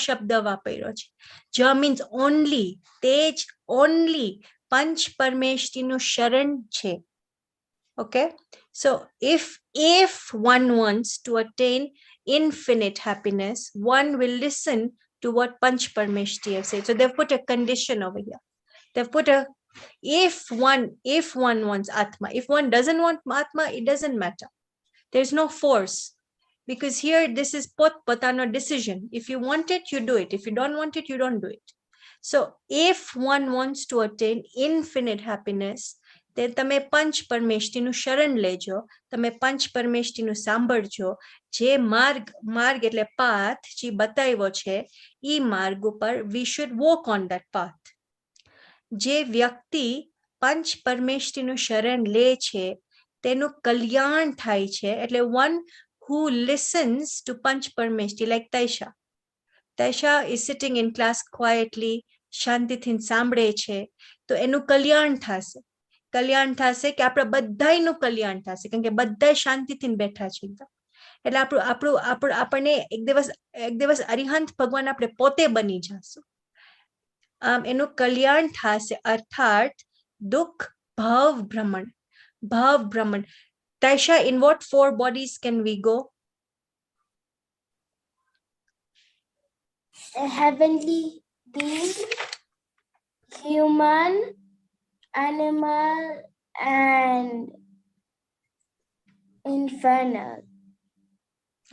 શબ્દ વાપર્યો છે. જ means only, તે જ only પંચ પરમેષ્ઠીનું શરણ છે. Okay, so if one wants to attain infinite happiness, one will listen to what Panch Parmeshti have said. So they've put a condition over here. They've put a, if one wants Atma, if one doesn't want Atma, it doesn't matter. There's no force, because here this is potano decision. If you want it, you do it. If you don't want it, you don't do it. So if one wants to attain infinite happiness, then તમે પંચ પરમેષ્ઠીનું શરણ લેજો, તમે પંચ પરમેષ્ઠીનું સાંભળજો. જે માર્ગ એટલે path જે બતાવ્યો છે ઈ માર્ગ ઉપર we should walk on that path. જે વ્યક્તિ પંચ પરમેષ્ઠીનું શરણ લે છે તેનું કલ્યાણ થાય છે. એટલે one who listens to Panch Parmeshti, like Taisha. Taisha is sitting in class quietly, શાંતિથી સાંભળે છે, તો એનું કલ્યાણ થશે. કલ્યાણ થશે કે આપણા બધાયનું કલ્યાણ થશે, કારણ કે બધા શાંતિથી બેઠા છે. એટલે આપણને એક દિવસ અરિહંત ભગવાન આપણે પોતે બની જશું. એનું કલ્યાણ થશે, અર્થાત દુઃખ ભાવ ભ્રમણ. ભાવ ભ્રમણ. Taisha, in what 4 bodies can we go? A heavenly being, human, animal, and infernal.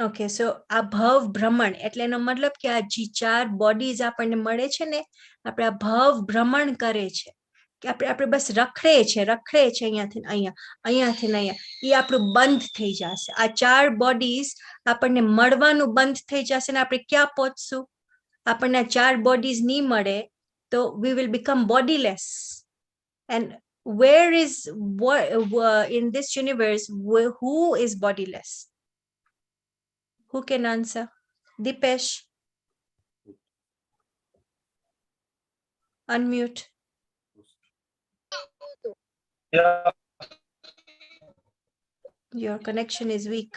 Okay, so આ ભાવ ભ્રમણ એટલે એનો મતલબ કે આ જે 4 બોડીઝ આપણને મળે છે ને, આપણે આ ભાવ ભ્રમણ કરે છે, કે આપણે બસ રખડે છે અહીંયાથી અહીંયા, અહીંયાથી અહીંયા. એ આપણું બંધ થઈ જશે. આ 4 બોડીઝ આપણને મળવાનું બંધ થઈ જશે ને આપણે ક્યાં પહોંચશું? આપણને 4 બોડીઝ નહીં મળે તો we will become bodiless. And where is in this universe who is bodiless? Who can answer? Dipesh. Unmute. Yeah. Your connection is weak.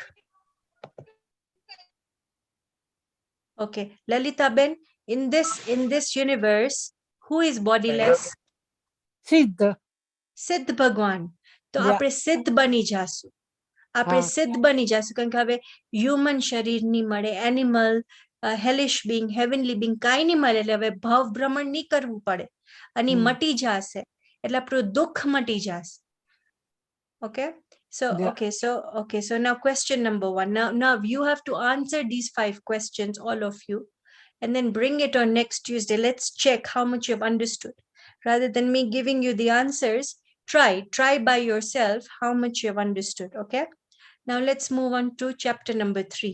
Okay, Lalita Ben, in this universe, who is bodiless? સિદ્ધ. સિદ્ધ ભગવાન. તો Yeah. આપણે સિદ્ધ બની જાશું. આપણે સિદ્ધ બની જાશું, કારણ કે હવે હ્યુમન શરીર નહીં મળે, એનિમલ, હેલિશ બીંગ, હેવનલી બીંગ કાંઈ નહીં મળે. એટલે હવે ભાવ ભ્રમણ નહીં કરવું પડે અને મટી જશે. એટલે આપણું દુઃખ મટી જશે. Okay, so Yeah. okay, so now question number 1. Now you have to answer these 5 questions, all of you, and then bring it on next Tuesday. Let's check how much you've understood. Rather than me giving you the answers, try by yourself how much you have understood. Okay, now let's move on to chapter number 3.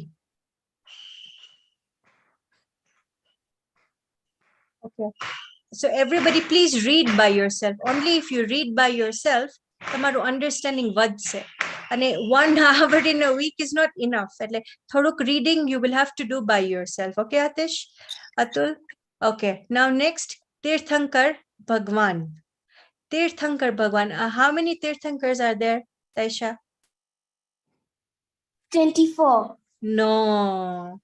Okay, so everybody please read by yourself. Only if you read by yourself, તમારું understanding વધશે. અને 1 hour in a week is not enough. એટલે થોડુંક reading you will have to do by yourself. Okay, Atish? Atul? Okay, now next, Tirthankar Bhagwan. Tirthankar Bhagwan. How many Tirthankars are there, Taisha? 24. No.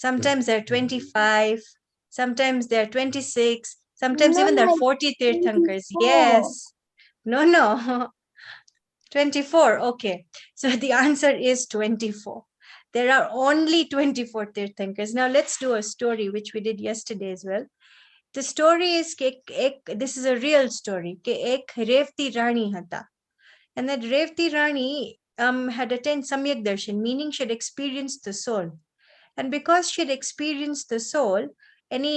Sometimes there are 25. Sometimes there are 26. Sometimes No, even there are no, 40 Tirthankars. 24. Yes. No. 24. Okay. So the answer is 24. There are only 24 Tirthankars. Now let's do a story which we did yesterday as well. The story is, this is a real story. Ek Revati Rani hata. And that Revati Rani had attained Samyak Darshan, meaning she had experienced the soul. And because she had experienced the soul, any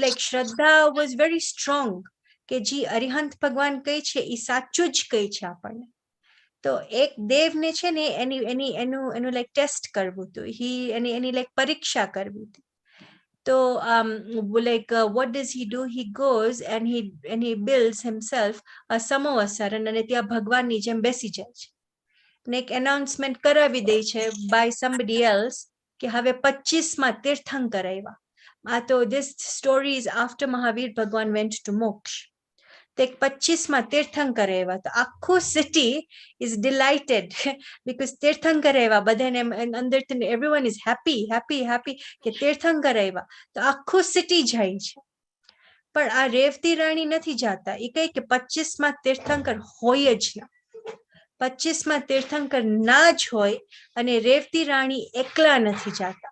like Shraddha was very strong. કે જી અરિહંત ભગવાન કહે છે એ સાચું જ કહે છે આપણને. તો એક દેવને છે ને એનું like ટેસ્ટ કરવું હતું, એની like પરીક્ષા કરવી હતી. તો like what does he do? He goes and he builds himself a samavasaran અને ત્યાં ભગવાનની જેમ બેસી જાય છે ને એક announcement કરાવી દે છે by somebody else કે હવે 25માં તીર્થંકર આવ્યા. તો this story is after Mahavir Bhagwan went to moksha. તો 25માં તીર્થંકર આવ્યા તો આખું city is delighted because તીર્થંકર આવ્યા, બધાને અંદરથી everyone is happy કે તીર્થંકર આવ્યા. તો આખું city જાય છે. પણ આ રેવતી રાણી નથી જાતા. એ કહે કે 25માં તીર્થંકર હોય જ ના. 25માં તીર્થંકર ના જ હોય અને રેવતી રાણી એકલા નથી જાતા.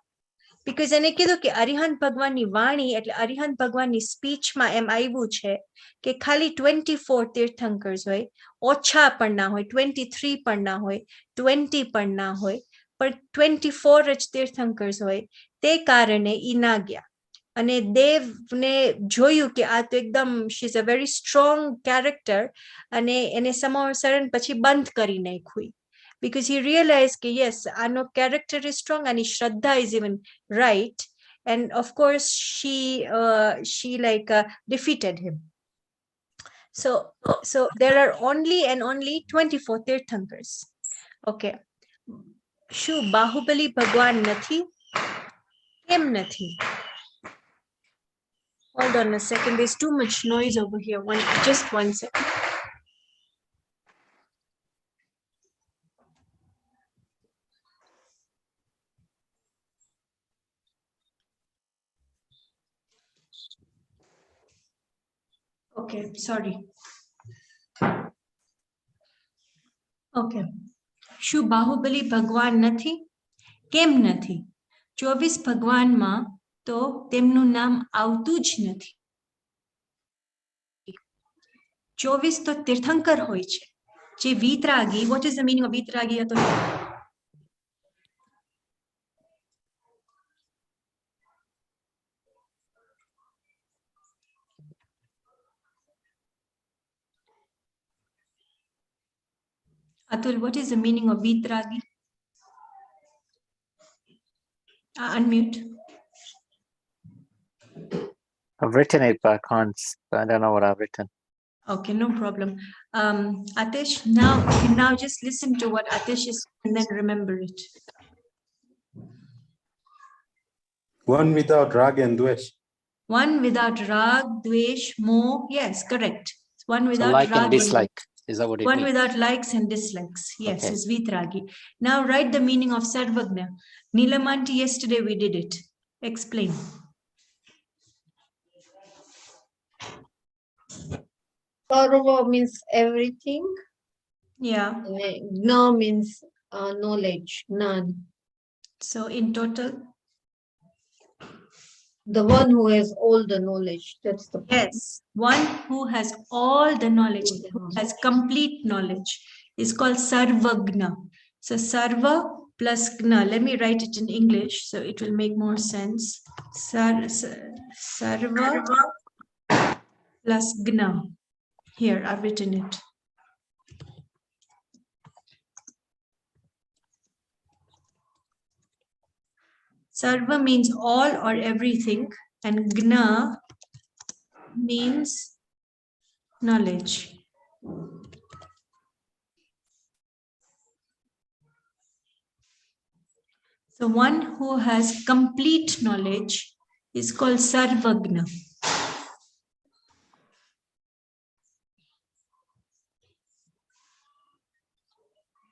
Because એને કીધું કે અરિહંત ભગવાનની વાણી એટલે અરિહંત ભગવાનની સ્પીચમાં એમ આવ્યું છે કે ખાલી 24 તીર્થંકર્સ હોય, ઓછા પણ ના હોય, 23 પણ ના હોય, 20 પણ ના હોય, પણ 24 જ તીર્થંકર્સ હોય. તે કારણે ઈ ના ગયા. અને દેવને જોયું કે આ તો એકદમ she is a very strong character અને એને સમાવસરણ પછી બંધ કરી નાખ્યું. Because he realized that yes, Ano character is strong and his Shraddha is even right. And of course, she like defeated him. So there are only 24 Tirthankars. Okay. Shu Bahubali Bhagwan nathi? Kem nathi? Hold on a second. There's too much noise over here. Just one second. Okay, sorry. Okay. શું બાહુબલી ભગવાન નથી? કેમ નથી? 24 ભગવાનમાં તો તેમનું નામ આવતું જ નથી. 24 તો તીર્થંકર હોય છે. જે વીતરાગી, what is the meaning of વીતરાગી? Atul, what is the meaning of Vitragi? Unmute. I've written it, but I don't know what I've written. Okay, no problem. Atish, now just listen to what Atish is and then remember it. One without rag and dvesh. One without rag, dvesh, moh. Yes, correct. One without So like rag and dislike. Is that what it one means? without likes and dislikes. Yes, Okay. is Vitragi. Now write the meaning of Sarvagna. Nilamanti, yesterday we did it. Explain. Sarva means everything. Yeah. Gna means knowledge, none. So in total, The one who has all the knowledge. That's the point. yes, one who has all the knowledge, All the who knowledge. has complete knowledge, is called Sarvagna. So Sarva plus Gna. Let me write it in English so it will make more sense. Sarva plus Gna. Here, I've written it. Sarva means all or everything, and Gna means knowledge. So one who has complete knowledge is called Sarvagna.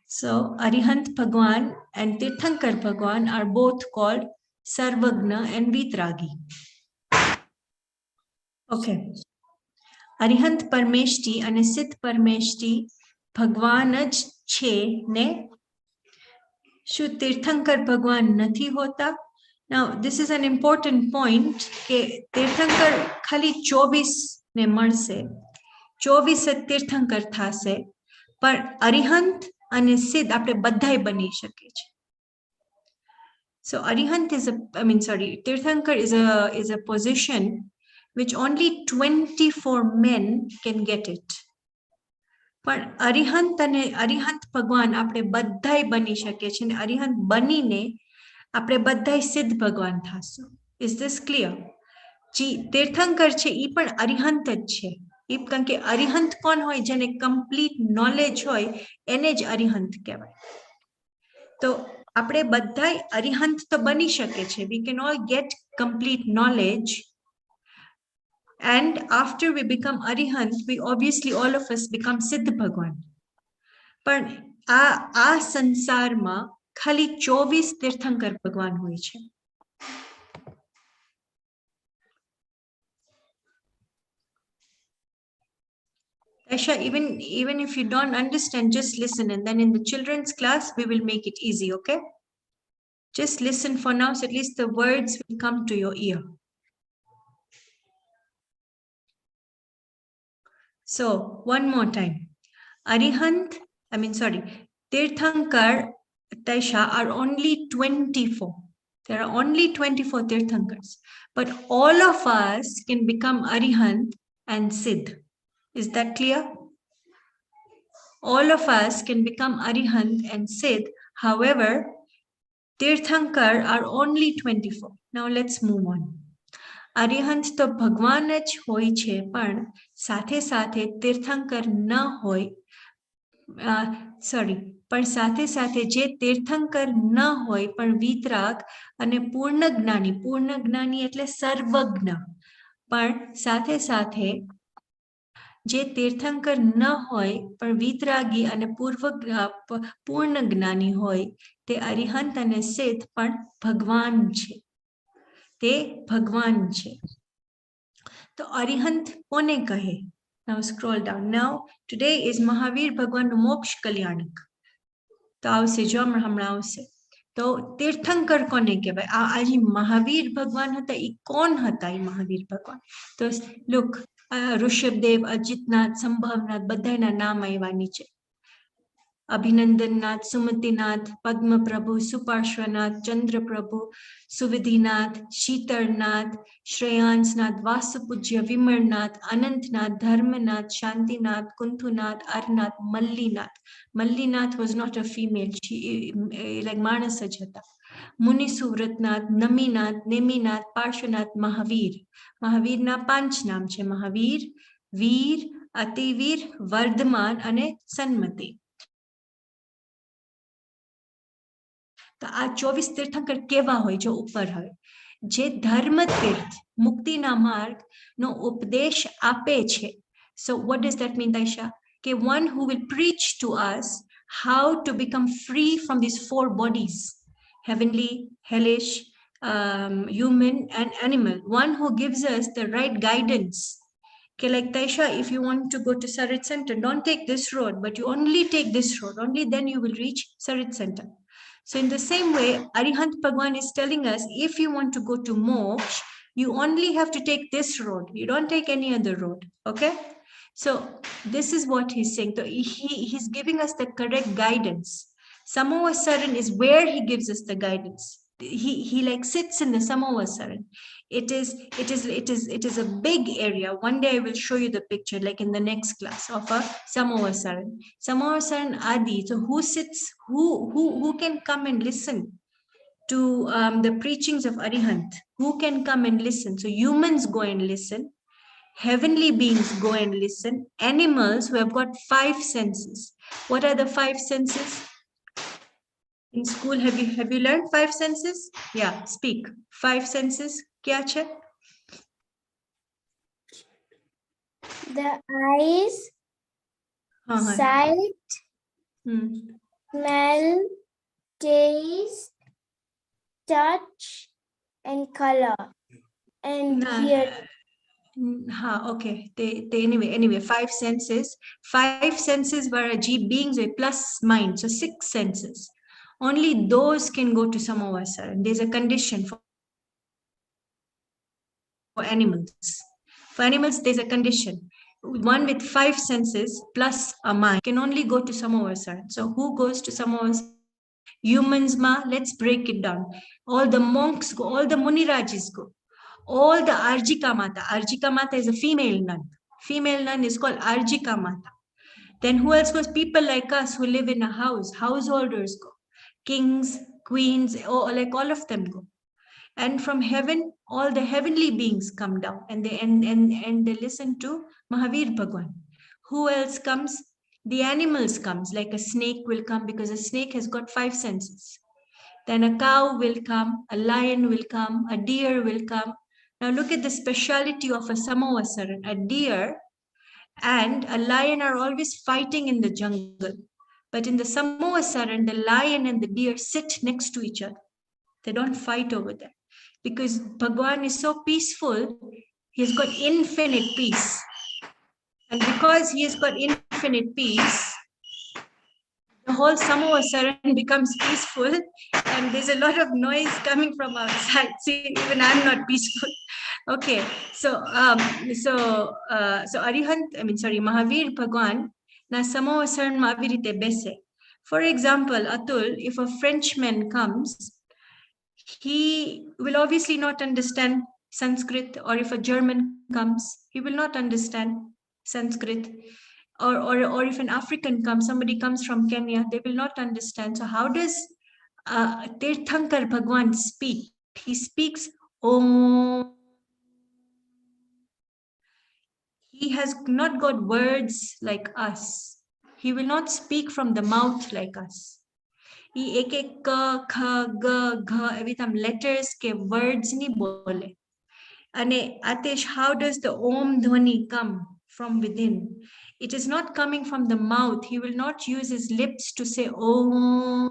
So Arihant Bhagwan and Tirthankar Bhagwan are both called Sarvagna and Vitragi. Okay. Arihant Parmeshti and Siddh Parmeshti Bhagwan જ છે ને? શું તીર્થંકર ભગવાન નથી હોતા? Now this is an important point કે તીર્થંકર ખાલી 24 ને મળશે, 24 તીર્થંકર થાશે, પણ અરિહંત અને સિદ્ધ આપણે બધાય બની શકે છે. So Arihant is Tirthankar is a position which only 24 men can get it. પણ અરિહંત અને અરિહંત ભગવાન આપણે બધાય બની શકીએ છીએ અને અરિહંત બનીને આપણે બધાય સિદ્ધ ભગવાન થાશું. Is this clear? જી તીર્થંકર છે એ પણ અરિહંત જ છે. એ કારણ કે અરિહંત કોણ હોય? જેને કમ્પ્લીટ નોલેજ હોય એને જ અરિહંત કહેવાય. તો આપણે બધાય અરિહંત તો બની શકે છે. We can all get complete knowledge. And after we become Arihant, we obviously all of us become Siddh Bhagwan. પણ આ સંસારમાં ખાલી 24 તીર્થંકર ભગવાન હોય છે. Aisha, even if you don't understand, just listen, and then in the children's class we will make it easy, okay? Just listen for now, so at least the words will come to your ear. So, one more time. Arihant, Tirthankar, Taisha, are only 24. There are only 24 Tirthankars. But all of us can become Arihant and Siddh. Is that clear? All of us can become Arihant and Siddh. However, Tirthankar are only 24. Now let's move on. Arihant તો ભગવાન જ હોય છે, પણ સાથે સાથે તીર્થંકર ન હોય, પણ સાથે સાથે જે તીર્થંકર ન હોય પણ વિતરાગ અને પૂર્ણ જ્ઞાની એટલે સર્વજ્ઞ, પણ સાથે સાથે જે તીર્થંકર ન હોય પણ વિતરાગી અને પૂર્ણ જ્ઞાની હોય તે અરિહંત અને સિદ્ધ પણ ભગવાન છે. તે ભગવાન છે. તો અરિહંત કોને કહે? Now scroll down. Now today is Mahavir ભગવાનનું મોક્ષ કલ્યાણક. તો આવશે, જો હમણાં આવશે. તો તીર્થંકર કોને કહેવાય? આ જે મહાવીર ભગવાન હતા એ કોણ હતા? એ મહાવીર ભગવાન તો લુક, ઋષભદેવ, અજિતનાથ, સંભવનાથ બધાના નામ આવ્યા નીચે. અભિનંદનનાથ, સુમતિનાથ, પદ્મપ્રભુ, સુપાર્શ્વનાથ, ચંદ્રપ્રભુ, સુવિધિનાથ, શીતળનાથ, શ્રેયાંસનાથ, વાસુપૂજ્ય, વિમળનાથ, અનંતનાથ, Dharmanath, Shantinath, કુંથુનાથ, Aranath, Mallinath. Mallinath was not a female, she like માણસ જ હતા. મુનિ સુવ્રતનાથ, નમીનાથ, નેમિનાથ, પાર્શ્વનાથ, મહાવીર. મહાવીરના 5 નામ છે: મહાવીર, વીર, અતિવીર, વર્ધમાન અને સન્મતિ. તો આ 24 તીર્થંકર કેવા હોય? જો ઉપર હોય, જે ધર્મ તીર્થ મુક્તિના માર્ગ નો ઉપદેશ આપે છે. So what does that mean, Daisha? કે one who will preach to us how to become free from these 4 bodies, heavenly, hellish, human and animal. One who gives us the right guidance. Okay, like Taisha, if you want to go to Sarit Center, don't take this road, but you only take this road. Only then you will reach Sarit Center. So in the same way, Arihant Bhagwan is telling us, if you want to go to moksha, you only have to take this road. You don't take any other road. Okay? So this is what he's saying. So he's giving us the correct guidance. Samavasaran is where he gives us the guidance. He like sits in the Samavasaran. It is a big area. One day I will show you the picture, like in the next class, of a Samavasaran. Samavasaran Adi. So who sits? Who can come and listen to the preachings of Arihant? Who can come and listen? So humans go and listen. Heavenly beings go and listen. Animals who have got 5 senses. What are the 5 senses? In school, have you learned 5 senses? Yeah, speak. 5 senses. Kya che? The eyes, sight, smell, taste, touch, and color, and hear. Okay. Anyway, 5 senses. 5 senses were beings with plus mind. So 6 senses. Only those can go to Samavasaran. There's a condition for animals. For animals, there's a condition. One with 5 senses plus a mind can only go to Samavasaran. So who goes to Samavasaran? Humans, let's break it down. All the monks go, all the Munirajis go. All the Arjika Mata. Arjika Mata is a female nun. Female nun is called Arjika Mata. Then who else goes? People like us who live in a house, householders go. Kings, queens, like all of them go. And from heaven, all the heavenly beings come down and they listen to Mahavir Bhagwan. Who else comes? The animals comes, like a snake will come because a snake has got 5 senses. Then a cow will come, a lion will come, a deer will come. Now look at the speciality of a Samavasaran. A deer and a lion are always fighting in the jungle. But in the Samavasaran, the lion and the deer sit next to each other. They don't fight over them. Because Bhagwan is so peaceful, he has got infinite peace. And because he has got infinite peace, the whole Samavasaran becomes peaceful, and there's a lot of noise coming from outside. See, even I'm not peaceful. Okay, so Mahavir Bhagwan na Samavasaran Mahavirite Bese. For example, Atul, if a Frenchman comes, he will obviously not understand Sanskrit, or if a German comes, he will not understand Sanskrit. Or if an African comes, somebody comes from Kenya, they will not understand. So how does Tirthankar Bhagwan speak? He speaks Om. He has not got words like us. He will not speak from the mouth like us. He ek ka, kha, ga, gha, every time letters ke words ni bole. Ane Atish, how does the Om Dhwani come from within? It is not coming from the mouth. He will not use his lips to say Om.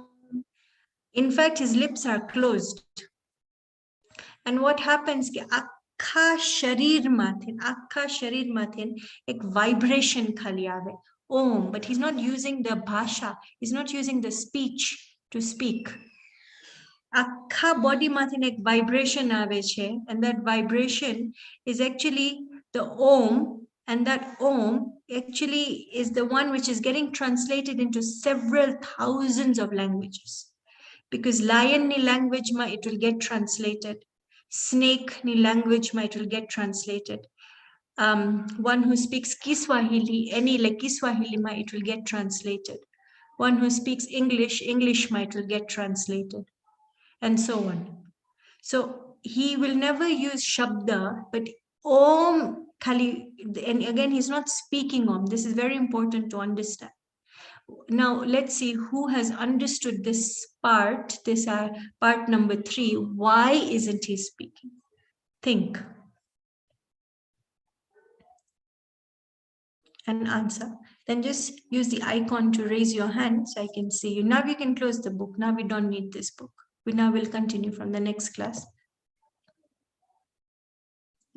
In fact, his lips are closed. And what happens? Akkha sharir mathin ek vibration khali aave. Om, but he's not using the bhasha. He's not using the speech to speak. Akkha body mathin ek vibration aave che, and that vibration is actually the Om. And that Om actually is the one which is getting translated into several thousands of languages. Because lion ni language ma it will get translated. Snake ni language ma it will get translated. One who speaks Kiswahili, any like Kiswahili ma it will get translated. One who speaks English ma it will get translated. And so on. So he will never use Shabda, but Om Kali, and again, he's not speaking Om. This is very important to understand. Now, let's see who has understood this part, part number 3. Why isn't he speaking? Think. And answer. Then just use the icon to raise your hand so I can see you. Now we can close the book. Now we don't need this book. We now will continue from the next class.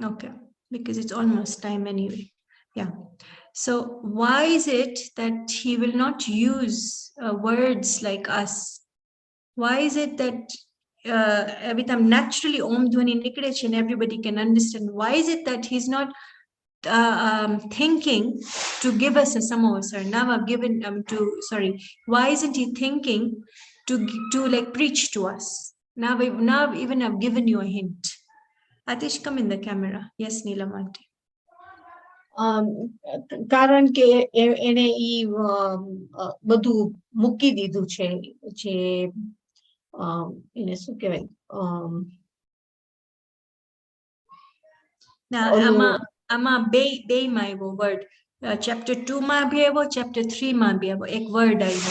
Okay, because it's almost time anyway. Yeah. So why is it that he will not use words like us? Why is it that every time naturally Om Dhwani Nikreche and everybody can understand? Why is it that he's not thinking to give us a Samavasaran? Now I've given why isn't he thinking to like preach to us? Now even I've given you a hint. Atish, come in the camera. Yes, Neelam auntie. કારણ કે એને ઈ બધું મૂકી દીધું છે જે એને શું કહેવાય Now ama bay my word chapter 2 ma bhi ayo, chapter 3 ma bhi ayo, ek word ayo.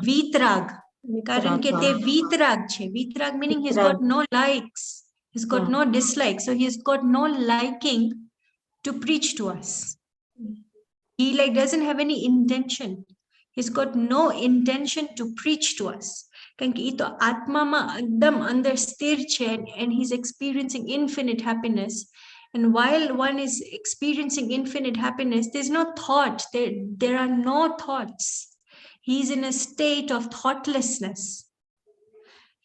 Vitrag. Karan ke te vitrag che. Vitrag meaning he's got no likes. He's got no dislike. So he's got no liking to preach to us. He like doesn't have any intention. He's got no intention to preach to us. Kanki ito atma ma ekdam andar sthir che, and he's experiencing infinite happiness. And while one is experiencing infinite happiness, there's no thought. There are no thoughts. He's in a state of thoughtlessness.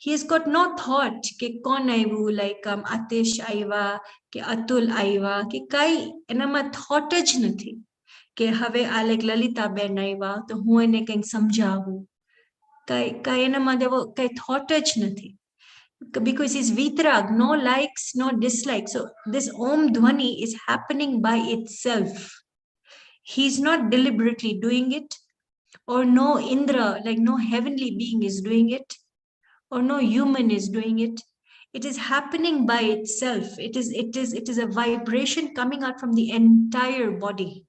He's got no thought ke kon aivu, like Atish aiva, ke Atul aiva, ke kai enama thought જ નથી કે હવે આ like Lalita બેન aiva તો હું એને કંઈક સમજાવું. Kai enama દેવો kai thought જ નથી. because he's vitrag, no likes, no dislikes. So this Om Dhwani is happening by itself. He's not deliberately doing it, or no Indra, like no heavenly being is doing it, or no human is doing it. It is happening by itself. It is a vibration coming out from the entire body.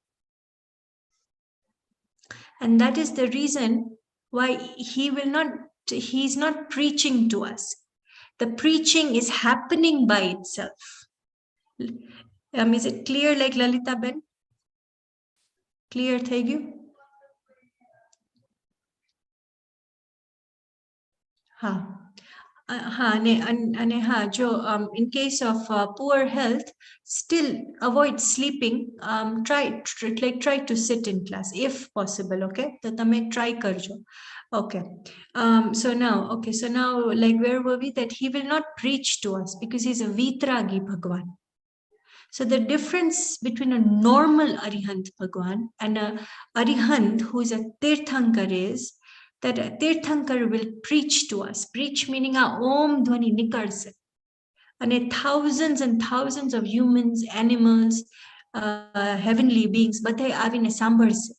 And that is the reason why he's not preaching to us. The preaching is happening by itself. Is it clear, like Lalita Ben? Clear, thank you. In case of poor health, still avoid sleeping. Try to sit in class if possible. Okay, so tame try karjo. Okay. So now, like where were we? That he will not preach to us because he's a vitragi Bhagwan. So the difference between a normal Arihant Bhagwan and a Arihant who is a Tirthankar is that a Tirthankar will preach to us. Preach meaning a Om Dhwani Nikarse. And thousands and thousands of humans, animals, heavenly beings, bathai avine sambarse.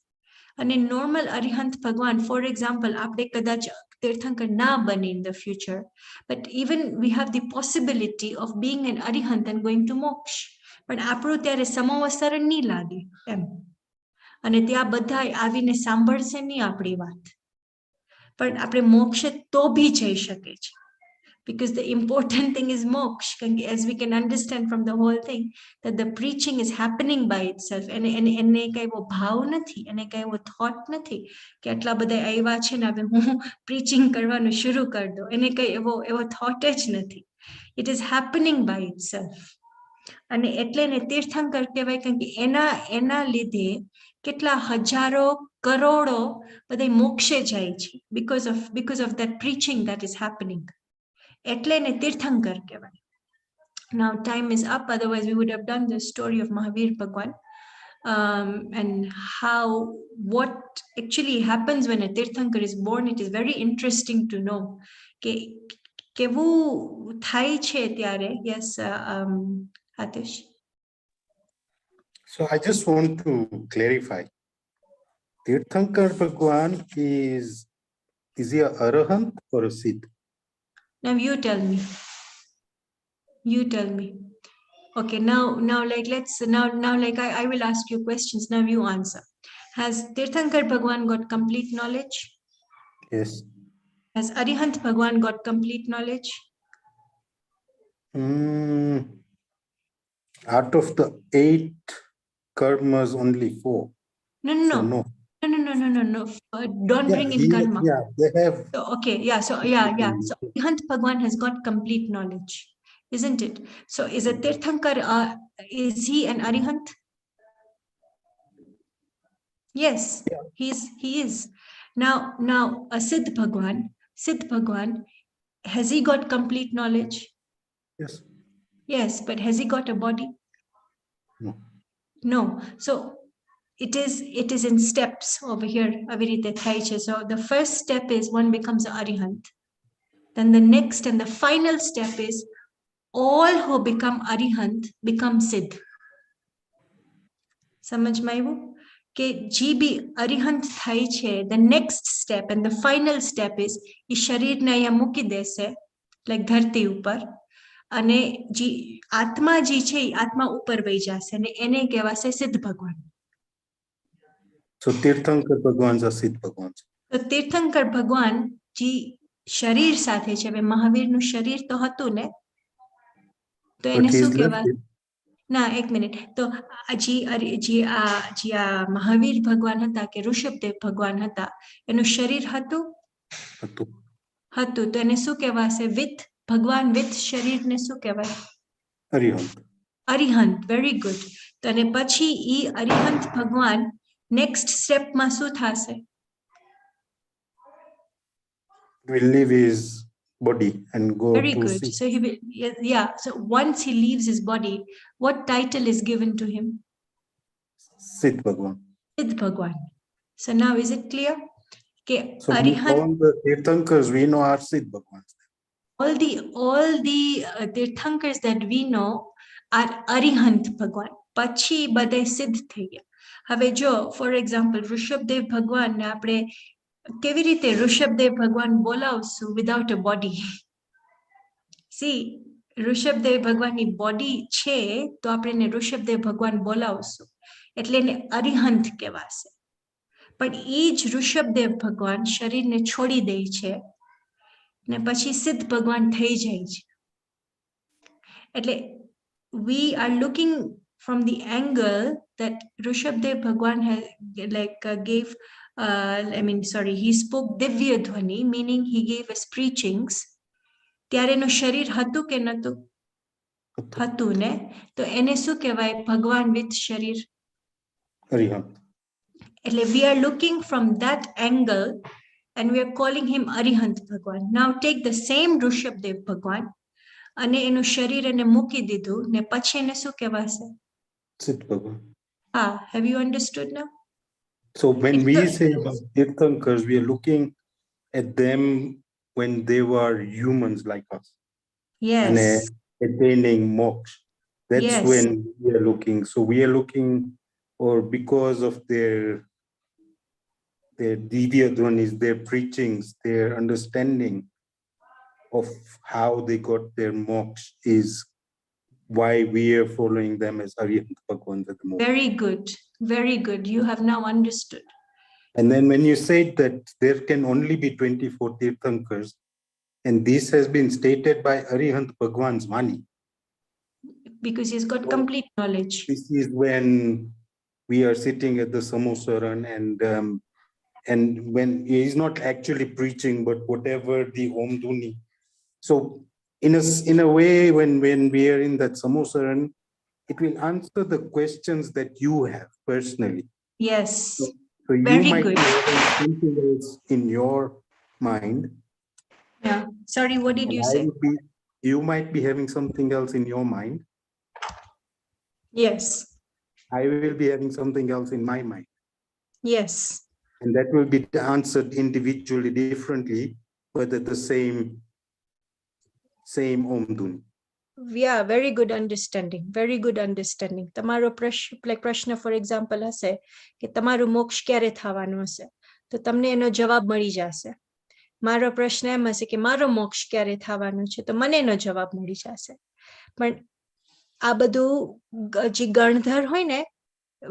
And in normal Arihant Bhagwan, for example, apne kadach Tirthankar na bane in the future. But even we have the possibility of being an Arihant and going to moksha. પણ આપણું ત્યારે સમવસરણ નહીં લાગે એમ અને ત્યાં બધા આવીને સાંભળશે નહીં આપણી વાત પણ આપણે મોક્ષ તો ભી જઈ શકે છે because the important thing is moksha, as we can understand from the whole thing that the preaching is happening by itself and એને કઈ એવો ભાવ નથી એને કઈ એવો thought નથી કે આટલા બધા આવ્યા છે ને હવે હું preaching કરવાનું શરૂ કરી દઉં એને કઈ એવો thought જ નથી. It is happening by itself. અને એટલે ને તીર્થંકર કહેવાય કારણ કે એના લીધે કેટલા હજારો કરોડો બધા મોક્ષે જાય છે because of that preaching that is happening. એટલે ને તીર્થંકર કહેવાય. Now time is up, otherwise we would have done the story of Mahavir Bhagwan and what actually happens when a tirthankara is born. It is very interesting to know કે કેવું થાય છે ત્યારે. Yes, Atish. So I just want to clarify. Tirthankar Bhagwan is he a Arahant or a Siddh? Now you tell me. You tell me. Okay, now like I will ask you questions. Now you answer. Has Tirthankar Bhagwan got complete knowledge? Yes. Has Arihant Bhagwan got complete knowledge? Out of the 8 karmas, only 4. No. So no. No. Don't bring in karma. Yeah, they have. So, okay, yeah. So Arihant Bhagwan has got complete knowledge, isn't it? So is a Tirthankar, is he an Arihant? Yes, Yeah. he is. Now a Siddh Bhagwan, has he got complete knowledge? Yes. Yes, but has he got a body? No. No. So it is in steps over here. So the first step is one becomes an Arihant. Then the next and the final step is all who become Arihant become Siddh. Samajh mein aayu? Ke ji bhi Arihant thai che, the next step and the final step is e sharir ne ya muki dese like dharti upar. અને જી આત્મા જી છે આત્મા ઉપર વહી જશે અને એને કહેવાશે સિદ્ધ ભગવાન. So Tirthankar Bhagwan is Siddh Bhagwan. તો તીર્થંકર ભગવાન જી શરીર સાથે છે. હવે મહાવીરનું શરીર તો હતું ને તો એને શું કહેવાય? ના એક મિનિટ. તો જી આ મહાવીર ભગવાન હતા કે ઋષભદેવ ભગવાન હતા એનું શરીર હતું તો એને શું કહેવાશે? વિથ ભગવાન વિથ શરીર ને શું કહેવાય? અરિહંત. Very good. તો અને પછી ઈ અરિહંત ભગવાન નેક્સ્ટ સ્ટેપમાં શું થશે? Will leave his body and go Very to good. Siddh. So he will, yeah. So once he leaves his body, what title is given to him? Siddh Bhagwan. Siddh Bhagwan. So now is it clear? Okay, So all the Tirthankars we know are Siddh Bhagwans. all the Tirthankars that we know are Arihant Bhagwan. Pachi badai siddh થઈ ગયા. હવે જો for example Rishabhdev ભગવાન ને આપણે કેવી રીતે ઋષભદેવ ભગવાન બોલાવશું without a body? See Rishabhdev ભગવાનની બોડી છે તો આપણે એને ઋષભદેવ ભગવાન બોલાવશું એટલે એને અરિહંત કહેવાશે. પણ એ જ ઋષભદેવ ભગવાન શરીરને છોડી દે છે ને પછી સિદ્ધ ભગવાન થઈ જાય છે. એટલે we are looking from the angle that Rishabdev Bhagwan gave, he spoke Divya Dhwani, meaning he gave us preachings. ત્યારે એનું શરીર હતું કે નતું? હતું ને, તો એને શું કહેવાય? ભગવાન with શરીર. Arihant. એટલે we are looking from that angle and we are calling him Arihant Bhagwan. Now take the same Rishabdev Bhagwan અને એનું શરીર એને મૂકી દીધું ને પછી એને શું કહેવાશે? Siddh Bhagwan. Have you understood now? So when we say about Tirthankars, we are looking at them when they were humans like us. And Yes. attaining moksha. That's Yes. when we are looking. So we are looking, or because of their Divya Dhwanis, their preachings, their understanding of how they got their moksha is why we are following them as Arihant Bhagwan at the moment. Very good. Very good. You have now understood. And then when you said that there can only be 24 Tirthankars, and this has been stated by Arihant Bhagwan's Vani. Because he's got complete knowledge. This is when we are sitting at the Samosaran and when he is not actually preaching, but whatever the Om Dhuni. So in a way, when we are in that Samosaran, it will answer the questions that you have personally. Yes. So you Very might good. be having something else in your mind. Yeah. Sorry, what did and you say? You might be having something else in your mind. Yes. I will be having something else in my mind. Yes. And that will be answered individually differently, but at the same Om Dhuni. Yeah, very good understanding. Very good understanding. તમારો પ્રશ્ન for example હશે કે તમારું મોક્ષ ક્યારે થવાનું હશે, તો તમને એનો જવાબ મળી જશે. મારો પ્રશ્ન એમ હશે કે મારો મોક્ષ ક્યારે થવાનો છે, તો મને એનો જવાબ મળી જશે. પણ આ બધું જે ગણધર હોય ને,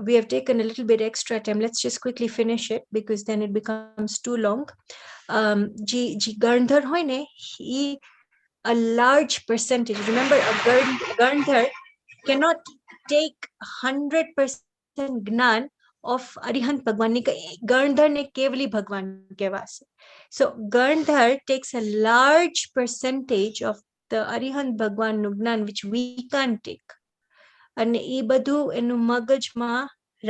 we have taken a little bit extra time. Let's just quickly finish it because then it becomes too long. જે ગણધર હોય ને, a large percentage, remember a Gandhar cannot take 100% Gnan of Arihant Bhagwan. Gandhar ne Kevali Bhagwan kevase. So Gandhar takes a large percentage of the Arihant Bhagwan Gnan which we can't take. And e badhu enu magajma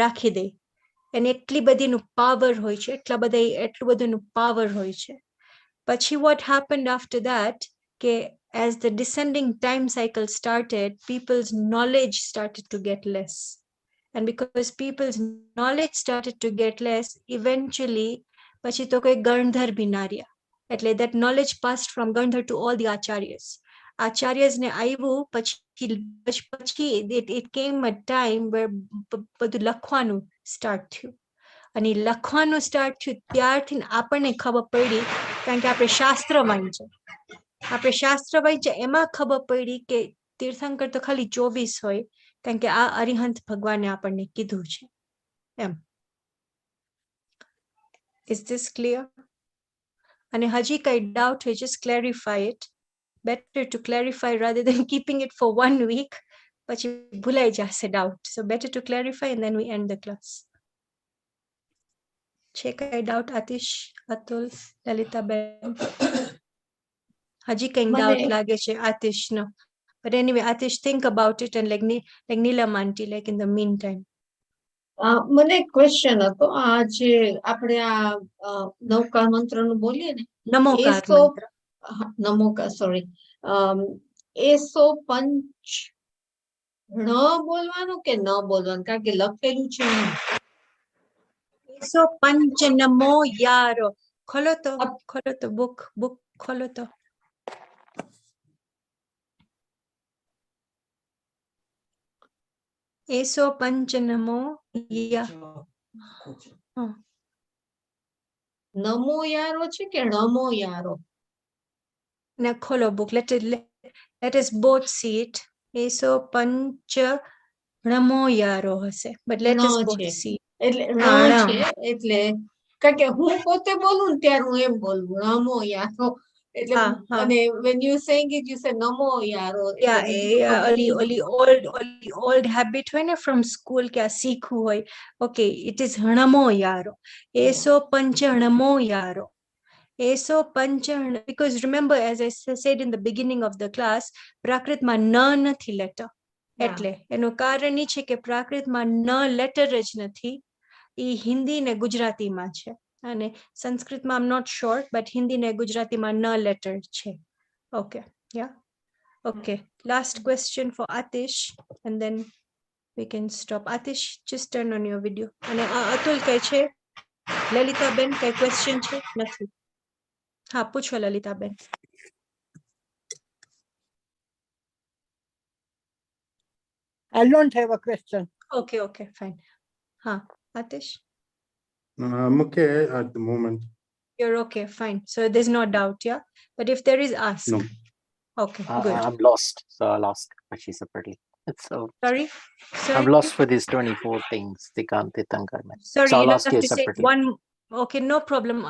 રાખી દે. અને એટલી બધીનું power હોય છે, એટલું બધું power હોય છે. પછી what happened after that? As the descending time cycle started, people's knowledge started to get less. And because people's knowledge started to get less, eventually, pachi to koi Gandhar binaria. એટલે that knowledge passed from Gandhar to all the acharyas. Acharyas ne aivu, pachi it came a time where બધું લખવાનું start થયું. અને લખવાનું start થયું ત્યારથી આપણને ખબર પડી, કારણ કે આપણે શાસ્ત્ર વાંચ્યા. આપણે શાસ્ત્ર વાંચ્યા એમાં ખબર પડી કે તીર્થંકર તો ખાલી 24 હોય, કારણ કે આ અરિહંત ભગવાને આપણને કીધું છે એમ. Is this clear? અને હજી કઈ doubt હોય, just clarify it. Better to clarify rather than keeping it for 1 week. પછી ભૂલાઈ જશે doubt. So better to clarify and then we end the class. છે કઈ doubt? આતિશ, અતુલ, લલિતાબેન? હજી કંઈક doubt લાગે છે આતિશનો. But anyway, Atish, think about it and like Neelam auntie, like in the meantime. મને ક્વેશ્ચન હતો. આ જે આપણે આ નવકાર મંત્રનું બોલીએ ને, નમોકાર મંત્ર. નમોકાર, સોરી. એસો પંચ ન બોલવાનું કે ન બોલવાનું? કારણ કે લખેલું છે એસો પંચ નમો યારો. ખોલો તો book ખોલો તો. Eso panchanamo ya. નમો યારો છે કે રમો યારો? Now kholo book. Let us both see it. Eso pancha ramo yaro hase. But let us ણ both છે. see. એટલે હા, ણ ણ. છે એટલે કારણ કે હું પોતે બોલું ને ત્યારે હું એમ બોલું રમો યારો એટલે હા, હા. અને when you saying it you say Namo યારો Yeah, એટલે only old habit હોય ને from school કે આ શીખવું હોય. Okay, it is હણમો યારો. Eso pancha હણમો યારો. Eso pancha, because remember, as I said in the beginning of the class, પ્રાકૃતમાં ન નથી letter. એટલે એનું કારણ ઈ છે કે પ્રાકૃતમાં ન letter જ નથી. ઈ હિન્દી ને ગુજરાતીમાં છે. અને સંસ્કૃતમાં I'm not sure, but Hindi ને ગુજરાતીમાં ન letter છે. Okay, yeah. Okay, last question for Atish, and then we can stop. Atish, just turn on your video. And Atul કહે છે, લલિતાબેન કઈ question છે? નથી. હા, પૂછો Lalitaben. I don't have a question. Okay, okay, fine. હા, Atish, I'm okay at the moment. you're okay, fine. So there's no doubt, yeah? But if there is, ask. No. Okay, good. I'm lost, so I'll ask Ashi separately. So Sorry? I'm lost for these 24 things. Tikante Tankarman. Sorry, So you I'll have ask you to say separately. one. Okay, no problem.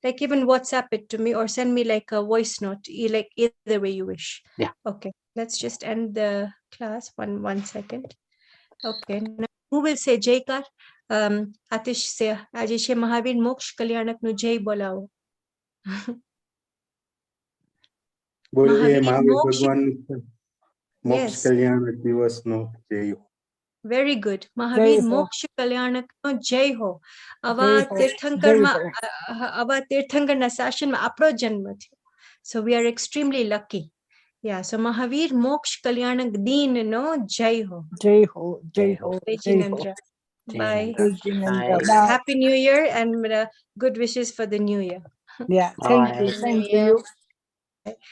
Like even WhatsApp it to me or send me like a voice note, like either way you wish. Yeah. Okay, let's just end the class. One second. Okay, now who will say Jaykar? Atish say, આજે છે મહાવીર મોક્ષ કલ્યાણકનું જય બોલાવો. બોલીએ મહાવીર મહાવીર મોક્ષ. ભગવાન મોક્ષ Yes. કલ્યાણ દિવસનો જય હો. Very good. મહાવીર ho. મોક્ષ કલ્યાણકનો જય હો. આવા જય હો, તીર્થંકરમાં જય આવા તીર્થંકરના શાસનમાં આપણો જન્મ થયો. So we are extremely lucky. Yeah, so Mahavir મોક્ષ કલ્યાણક દીનનો જય હો. Jai ho, Jai ho, Jai Jai ho. Jinendra. Bye. Jai Jinendra. Bye. Bye. Happy New Year and good wishes for the new year. Yeah, thank you, Bye. thank Yeah. you.